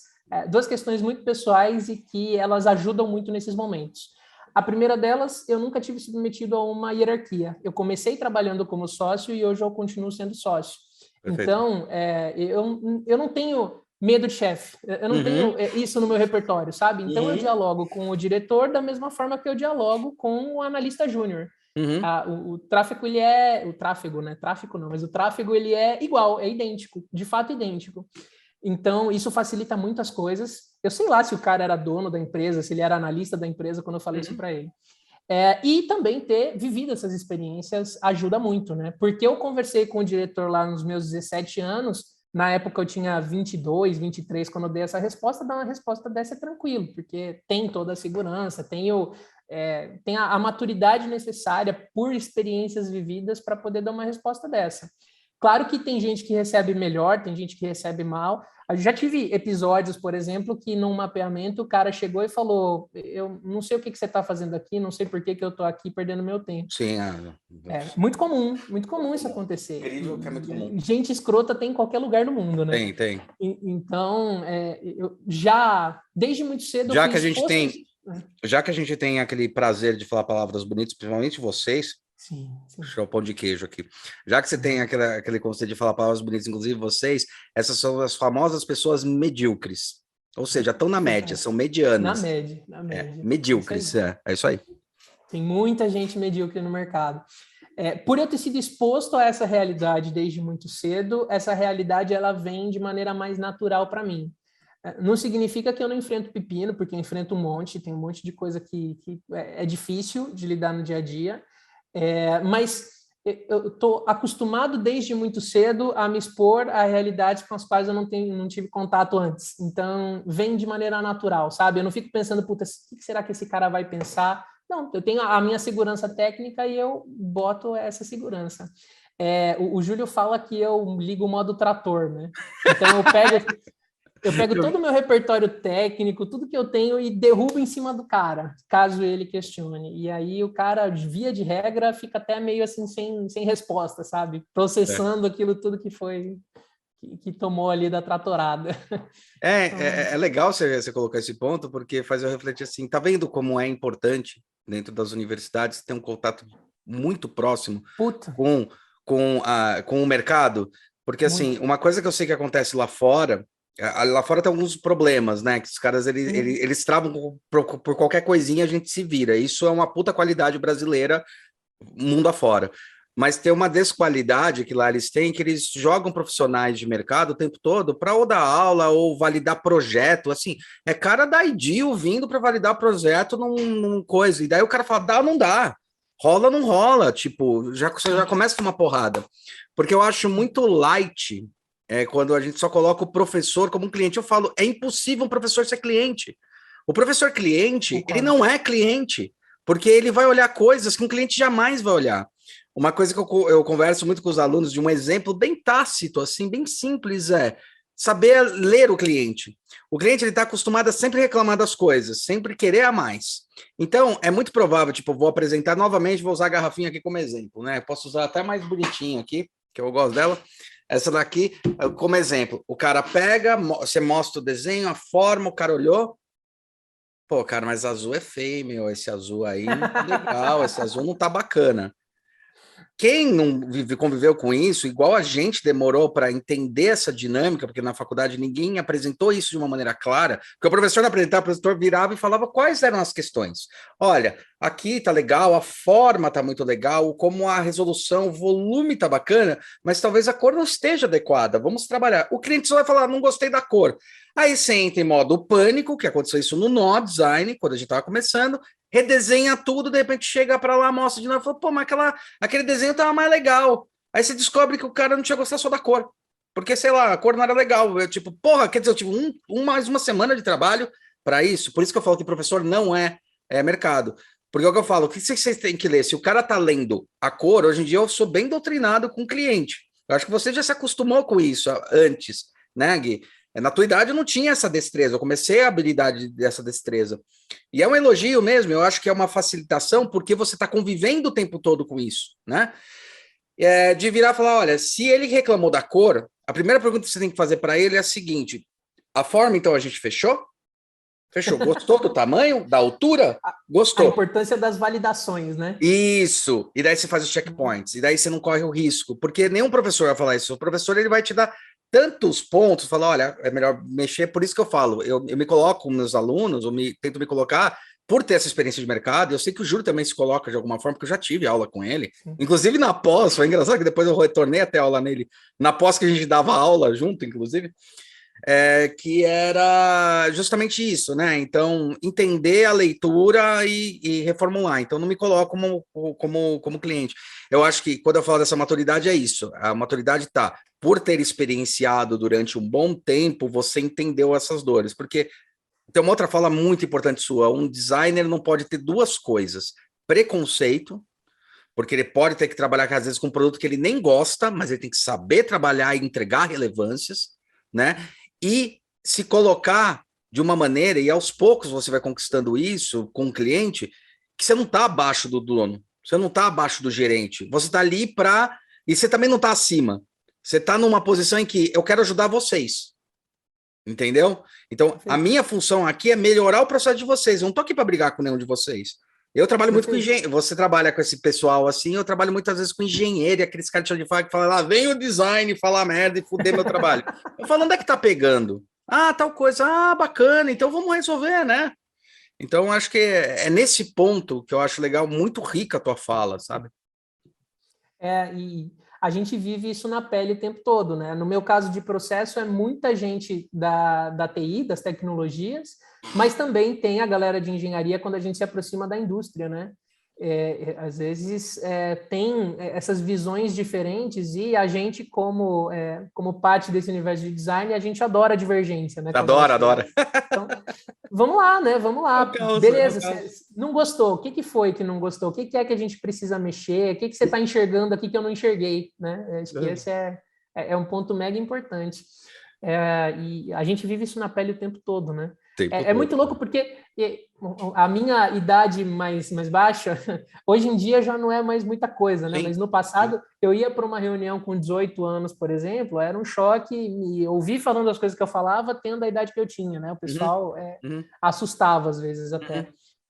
[SPEAKER 2] questões muito pessoais e que elas ajudam muito nesses momentos. A primeira delas, eu nunca tive submetido a uma hierarquia. Eu comecei trabalhando como sócio e hoje eu continuo sendo sócio. Perfeito. Então, eu não tenho medo de chefe. Eu não tenho isso no meu repertório, sabe? Então, eu dialogo com o diretor da mesma forma que eu dialogo com o analista júnior. O tráfego, ele o tráfego, né? Tráfego não, mas o tráfego, ele é igual, é idêntico, de fato idêntico. Então, isso facilita muitas coisas. Eu sei lá se o cara era dono da empresa, se ele era analista da empresa quando eu falei isso para ele. E também ter vivido essas experiências ajuda muito, né? Porque eu conversei com o diretor lá nos meus 17 anos, na época eu tinha 22, 23, quando eu dei essa resposta, dar uma resposta dessa é tranquilo, porque tem toda a segurança, tem a maturidade necessária por experiências vividas para poder dar uma resposta dessa. Claro que tem gente que recebe melhor, tem gente que recebe mal. Eu já tive episódios, por exemplo, que num mapeamento o cara chegou e falou, eu não sei o que você está fazendo aqui, não sei por que eu estou aqui perdendo meu tempo.
[SPEAKER 1] Sim,
[SPEAKER 2] muito comum isso acontecer.
[SPEAKER 1] Incrível que é muito comum.
[SPEAKER 2] Gente escrota tem em qualquer lugar do mundo, né?
[SPEAKER 1] Tem.
[SPEAKER 2] Então, eu já, desde muito cedo...
[SPEAKER 1] Já que a gente tem aquele prazer de falar palavras bonitas, principalmente vocês,
[SPEAKER 2] sim.
[SPEAKER 1] Deixa eu o pão de queijo aqui. Já que você tem aquele conceito de falar palavras bonitas, inclusive vocês, essas são as famosas pessoas medíocres. Ou seja, estão na média, são medianas.
[SPEAKER 2] Na média.
[SPEAKER 1] Medíocres, é isso aí.
[SPEAKER 2] Tem muita gente medíocre no mercado. Por eu ter sido exposto a essa realidade desde muito cedo, essa realidade ela vem de maneira mais natural para mim. Não significa que eu não enfrento pepino, porque eu enfrento um monte, tem um monte de coisa que é difícil de lidar no dia a dia, mas eu estou acostumado desde muito cedo a me expor a realidades com as quais eu não tive contato antes. Então, vem de maneira natural, sabe? Eu não fico pensando, puta, o que será que esse cara vai pensar? Não, eu tenho a minha segurança técnica e eu boto essa segurança. O Júlio fala que eu ligo o modo trator, né? Então, eu pego todo o meu repertório técnico, tudo que eu tenho e derrubo em cima do cara, caso ele questione. E aí o cara, via de regra, fica até meio assim sem resposta, sabe? Processando aquilo tudo que tomou ali da tratorada.
[SPEAKER 1] É legal você colocar esse ponto, porque faz eu refletir assim, tá vendo como é importante dentro das universidades ter um contato muito próximo com o mercado? Porque assim, uma coisa que eu sei que acontece lá fora tem alguns problemas, né? Que os caras, eles travam por qualquer coisinha, a gente se vira. Isso é uma puta qualidade brasileira, mundo afora. Mas tem uma desqualidade que lá eles têm, que eles jogam profissionais de mercado o tempo todo para ou dar aula ou validar projeto, assim, é cara da IDEO vindo para validar projeto num coisa, e daí o cara fala, dá ou não dá, rola ou não rola, tipo, você já começa com uma porrada, porque eu acho muito light quando a gente só coloca o professor como um cliente. Eu falo, é impossível um professor ser cliente. O professor cliente, ele
[SPEAKER 2] Concordo.
[SPEAKER 1] não é cliente, porque ele vai olhar coisas que um cliente jamais vai olhar. Uma coisa que eu converso muito com os alunos, de um exemplo bem tácito, assim, bem simples, é saber ler o cliente. O cliente ele está acostumado a sempre reclamar das coisas, sempre querer a mais. Então, é muito provável, tipo, vou apresentar novamente, vou usar a garrafinha aqui como exemplo, né? Posso usar até mais bonitinho aqui, que eu gosto dela. Essa daqui, como exemplo, o cara pega, você mostra o desenho, a forma, o cara olhou, pô, cara, mas azul é feio, meu, esse azul aí não tá legal, esse azul não tá bacana. Quem não conviveu com isso, igual a gente demorou para entender essa dinâmica, porque na faculdade ninguém apresentou isso de uma maneira clara, porque o professor não apresentava, o professor virava e falava quais eram as questões. Olha, aqui tá legal, a forma tá muito legal, como a resolução, o volume tá bacana, mas talvez a cor não esteja adequada, vamos trabalhar. O cliente só vai falar, não gostei da cor. Aí você entra em modo pânico, que aconteceu isso no nó design, quando a gente estava começando, redesenha tudo, de repente chega para lá, mostra de novo, fala, pô, mas aquele desenho tava mais legal. Aí você descobre que o cara não tinha gostado só da cor. Porque, sei lá, a cor não era legal. Eu, tipo, porra, quer dizer, eu tive mais uma semana de trabalho para isso. Por isso que eu falo que professor não é mercado. Porque é o que eu falo, o que vocês têm que ler? Se o cara tá lendo a cor, hoje em dia eu sou bem doutrinado com o cliente. Eu acho que você já se acostumou com isso antes, né, Gui? Na tua idade eu não tinha essa destreza, eu comecei a habilidade dessa destreza. E é um elogio mesmo, eu acho que é uma facilitação, porque você está convivendo o tempo todo com isso, né? De virar e falar: olha, se ele reclamou da cor, a primeira pergunta que você tem que fazer para ele é a seguinte: a forma, então, a gente fechou? Fechou. Gostou do tamanho, da altura?
[SPEAKER 2] A
[SPEAKER 1] Gostou.
[SPEAKER 2] importância das validações, né?
[SPEAKER 1] Isso. E daí você faz os checkpoints. E daí você não corre o risco. Porque nenhum professor vai falar isso. O professor ele vai te dar tantos pontos, falar, olha, é melhor mexer. Por isso que eu falo, eu me coloco com meus alunos, tento me colocar, por ter essa experiência de mercado. Eu sei que o Júlio também se coloca de alguma forma, porque eu já tive aula com ele. Inclusive na pós, foi engraçado que depois eu retornei até aula nele. Na pós que a gente dava aula junto, inclusive. Que era justamente isso, né? Então, entender a leitura e reformular. Então, não me coloco como cliente. Eu acho que quando eu falo dessa maturidade, é isso. A maturidade está, por ter experienciado durante um bom tempo, você entendeu essas dores. Porque tem uma outra fala muito importante sua: um designer não pode ter duas coisas: preconceito, porque ele pode ter que trabalhar, às vezes, com um produto que ele nem gosta, mas ele tem que saber trabalhar e entregar relevâncias, né? E se colocar de uma maneira, e aos poucos você vai conquistando isso com o cliente, que você não está abaixo do dono, você não está abaixo do gerente, você está ali para. E você também não está acima. Você está numa posição em que eu quero ajudar vocês. Entendeu? Então, a minha função aqui é melhorar o processo de vocês. Eu não estou aqui para brigar com nenhum de vocês. Eu trabalho muito com engenheiro. Você trabalha com esse pessoal assim, eu trabalho muitas vezes com engenheiro, aqueles caras de fala que falam lá, vem o design falar merda e fuder meu trabalho. Eu falo, onde é que tá pegando? Ah, tal coisa. Ah, bacana, então vamos resolver, né? Então, acho que é nesse ponto que eu acho legal, muito rica a tua fala, sabe?
[SPEAKER 2] E a gente vive isso na pele o tempo todo, né? No meu caso de processo, é muita gente da TI, das tecnologias, mas também tem a galera de engenharia quando a gente se aproxima da indústria, né? Às vezes tem essas visões diferentes e a gente, como parte desse universo de design, a gente adora a divergência, né?
[SPEAKER 1] Adora.
[SPEAKER 2] Então, vamos lá, né? Vamos lá. Beleza, você não gostou. O que foi que não gostou? O que é que a gente precisa mexer? O que você está enxergando aqui que eu não enxerguei, né? Acho que esse é um ponto mega importante. E a gente vive isso na pele o tempo todo, né? É muito louco porque a minha idade mais baixa, hoje em dia já não é mais muita coisa, né? Sim, mas no passado, eu ia para uma reunião com 18 anos, por exemplo, era um choque me ouvir falando as coisas que eu falava, tendo a idade que eu tinha, né? O pessoal assustava às vezes até.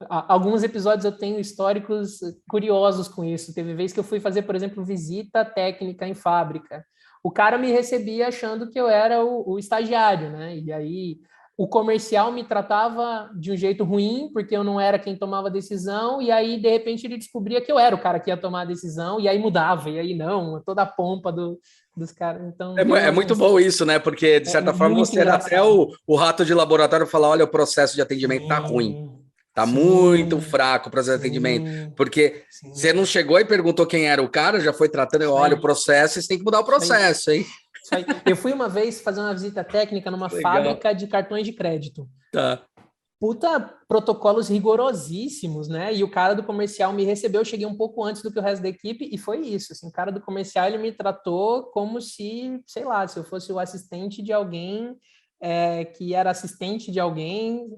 [SPEAKER 2] Alguns episódios eu tenho históricos curiosos com isso. Teve vez que eu fui fazer, por exemplo, visita técnica em fábrica. O cara me recebia achando que eu era o estagiário, né? E aí o comercial me tratava de um jeito ruim, porque eu não era quem tomava a decisão, e aí, de repente, ele descobria que eu era o cara que ia tomar a decisão, e aí mudava, e aí não, toda a pompa dos caras. Então,
[SPEAKER 1] É muito bom isso, né? Porque, de certa forma, você era até o rato de laboratório falar, olha, o processo de atendimento tá ruim. Tá muito fraco o processo de atendimento. Porque você não chegou e perguntou quem era o cara, já foi tratando, olha, o processo, vocês têm que mudar o processo, hein?
[SPEAKER 2] Eu fui uma vez fazer uma visita técnica numa fábrica de cartões de crédito.
[SPEAKER 1] Tá.
[SPEAKER 2] Puta, protocolos rigorosíssimos, né? E o cara do comercial me recebeu, eu cheguei um pouco antes do que o resto da equipe, e foi isso, assim, o cara do comercial, ele me tratou como se, sei lá, se eu fosse o assistente de alguém, que era assistente de alguém,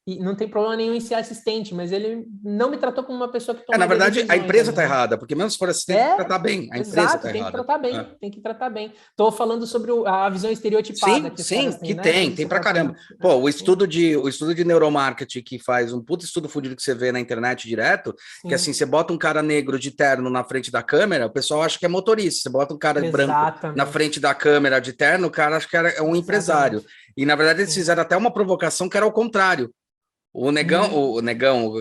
[SPEAKER 2] e não tem problema nenhum em ser assistente, mas ele não me tratou como uma pessoa que
[SPEAKER 1] na verdade, a empresa está errada, porque mesmo se for assistente, tem que tratar bem. A empresa está errada.
[SPEAKER 2] Tem que tratar bem, tem que tratar bem. Estou falando sobre a visão estereotipada.
[SPEAKER 1] Sim, que tem pra caramba. Pô, o estudo de neuromarketing que faz um puto estudo fudido que você vê na internet direto, que assim, você bota um cara negro de terno na frente da câmera, o pessoal acha que é motorista. Você bota um cara branco na frente da câmera de terno, o cara acha que é um empresário. E, na verdade, eles fizeram até uma provocação que era o contrário. O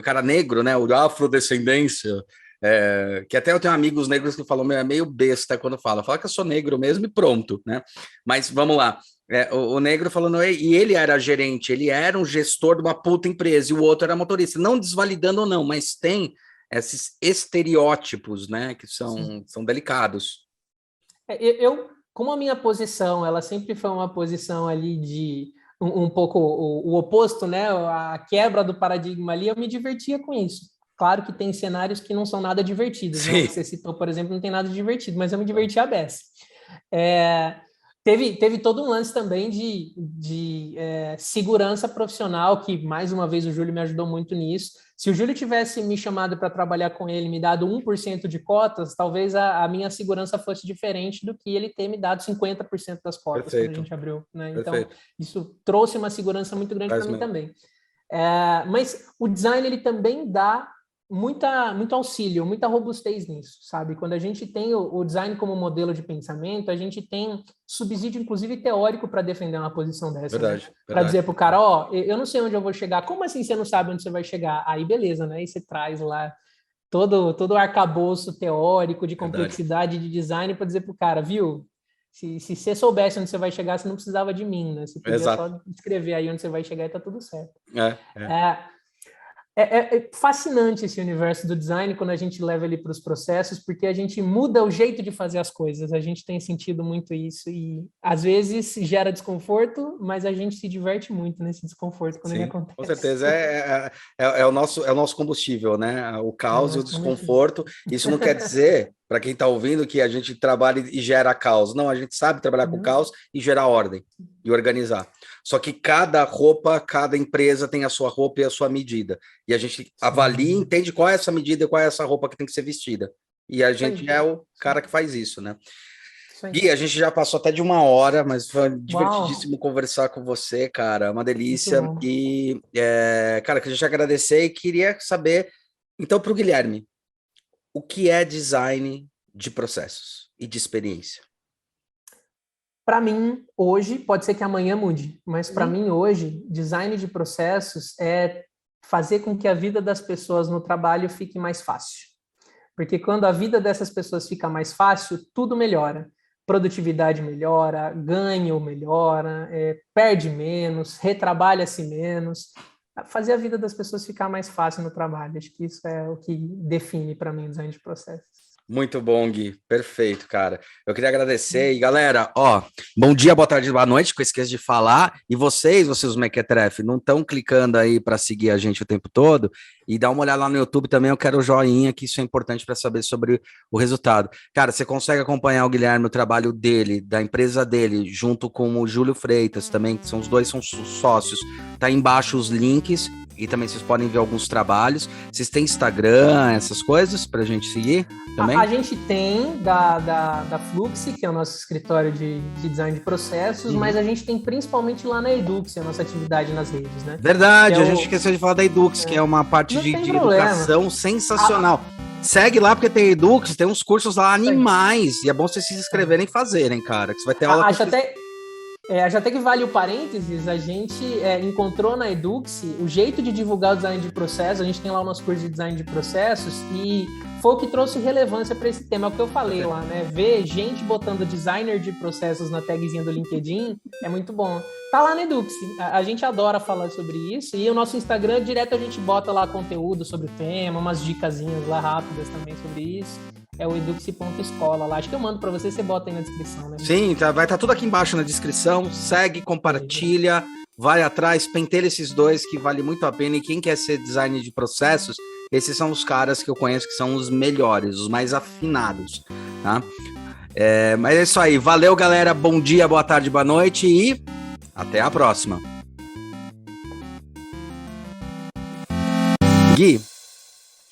[SPEAKER 1] cara negro, né? O afrodescendência, que até eu tenho amigos negros que falam, é meio besta quando fala que eu sou negro mesmo e pronto, né? Mas vamos lá. O negro falando, e ele era gerente, ele era um gestor de uma puta empresa, e o outro era motorista. Não desvalidando ou não, mas tem esses estereótipos, né? Que são delicados.
[SPEAKER 2] Como a minha posição, ela sempre foi uma posição ali de um pouco o oposto, né? A quebra do paradigma ali, eu me divertia com isso. Claro que tem cenários que não são nada divertidos, né? Você citou, por exemplo, não tem nada divertido, mas eu me divertia a beça. Teve todo um lance também de segurança profissional, que mais uma vez o Júlio me ajudou muito nisso. Se o Júlio tivesse me chamado para trabalhar com ele, me dado 1% de cotas, talvez a minha segurança fosse diferente do que ele ter me dado 50% das cotas quando a gente abriu, né? Então, isso trouxe uma segurança muito grande para mim também. Mas o design, ele também dá muito auxílio, muita robustez nisso, sabe? Quando a gente tem o design como modelo de pensamento, a gente tem subsídio, inclusive, teórico para defender uma posição dessa. Verdade. Né? Para dizer para o cara, eu não sei onde eu vou chegar. Como assim você não sabe onde você vai chegar? Aí, beleza, né? Aí você traz lá todo o arcabouço teórico de complexidade de design para dizer para o cara, viu? Se você soubesse onde você vai chegar, você não precisava de mim, né? Você podia só escrever aí onde você vai chegar e tá tudo certo. É fascinante esse universo do design quando a gente leva ele para os processos, porque a gente muda o jeito de fazer as coisas, a gente tem sentido muito isso e às vezes gera desconforto, mas a gente se diverte muito nesse desconforto quando ele acontece.
[SPEAKER 1] Com certeza, é o nosso combustível, né? O caos e o desconforto. Isso não quer dizer, para quem está ouvindo, que a gente trabalha e gera caos. Não, a gente sabe trabalhar com caos e gerar ordem e organizar. Só que cada empresa tem a sua roupa e a sua medida. E a gente avalia e entende qual é essa medida e qual é essa roupa que tem que ser vestida. E a gente é o cara que faz isso, né? Gui, a gente já passou até de 1 hora, mas foi divertidíssimo conversar com você, cara. Uma delícia. E, cara, queria te agradecer e queria saber, então, para o Guilherme, o que é design de processos e de experiência?
[SPEAKER 2] Para mim, hoje, pode ser que amanhã mude, mas para mim hoje, design de processos é fazer com que a vida das pessoas no trabalho fique mais fácil. Porque quando a vida dessas pessoas fica mais fácil, tudo melhora. Produtividade melhora, ganho melhora, perde menos, retrabalha-se menos. Fazer a vida das pessoas ficar mais fácil no trabalho. Acho que isso é o que define para mim o design de processos.
[SPEAKER 1] Muito bom, Gui. Perfeito, cara. Eu queria agradecer. E, galera, bom dia, boa tarde, boa noite, que eu esqueço de falar. E vocês os Mequetrefe, não estão clicando aí para seguir a gente o tempo todo? E dá uma olhada lá no YouTube também, eu quero o joinha, que isso é importante para saber sobre o resultado. Cara, você consegue acompanhar o Guilherme, o trabalho dele, da empresa dele, junto com o Júlio Freitas também, que são os dois, são sócios. Tá aí embaixo os links. E também vocês podem ver alguns trabalhos. Vocês têm Instagram, essas coisas, para a gente seguir também?
[SPEAKER 2] A gente tem da Fluxy, que é o nosso escritório de design de processos, mas a gente tem principalmente lá na Edux, a nossa atividade nas redes, né?
[SPEAKER 1] Verdade, a gente esqueceu de falar da Edux, que é uma parte de educação sensacional. Segue lá, porque tem Edux, tem uns cursos lá animais, e é bom vocês se inscreverem e fazerem, cara, que você vai ter aula...
[SPEAKER 2] Já até que vale o parênteses, a gente encontrou na Eduxy o jeito de divulgar o design de processos. A gente tem lá o nosso curso de design de processos e foi o que trouxe relevância para esse tema, é o que eu falei lá, né? Ver gente botando designer de processos na tagzinha do LinkedIn é muito bom. Tá lá na Eduxy, a gente adora falar sobre isso, e o nosso Instagram, direto a gente bota lá conteúdo sobre o tema, umas dicasinhas lá rápidas também sobre isso. É o eduxy.escola lá. Acho que eu mando para você bota aí na descrição, né?
[SPEAKER 1] Sim, vai estar tudo aqui embaixo na descrição. Segue, compartilha, vai atrás, pentelha esses dois que vale muito a pena. E quem quer ser designer de processos, esses são os caras que eu conheço que são os melhores, os mais afinados, tá? Mas é isso aí. Valeu, galera. Bom dia, boa tarde, boa noite e até a próxima. Gui,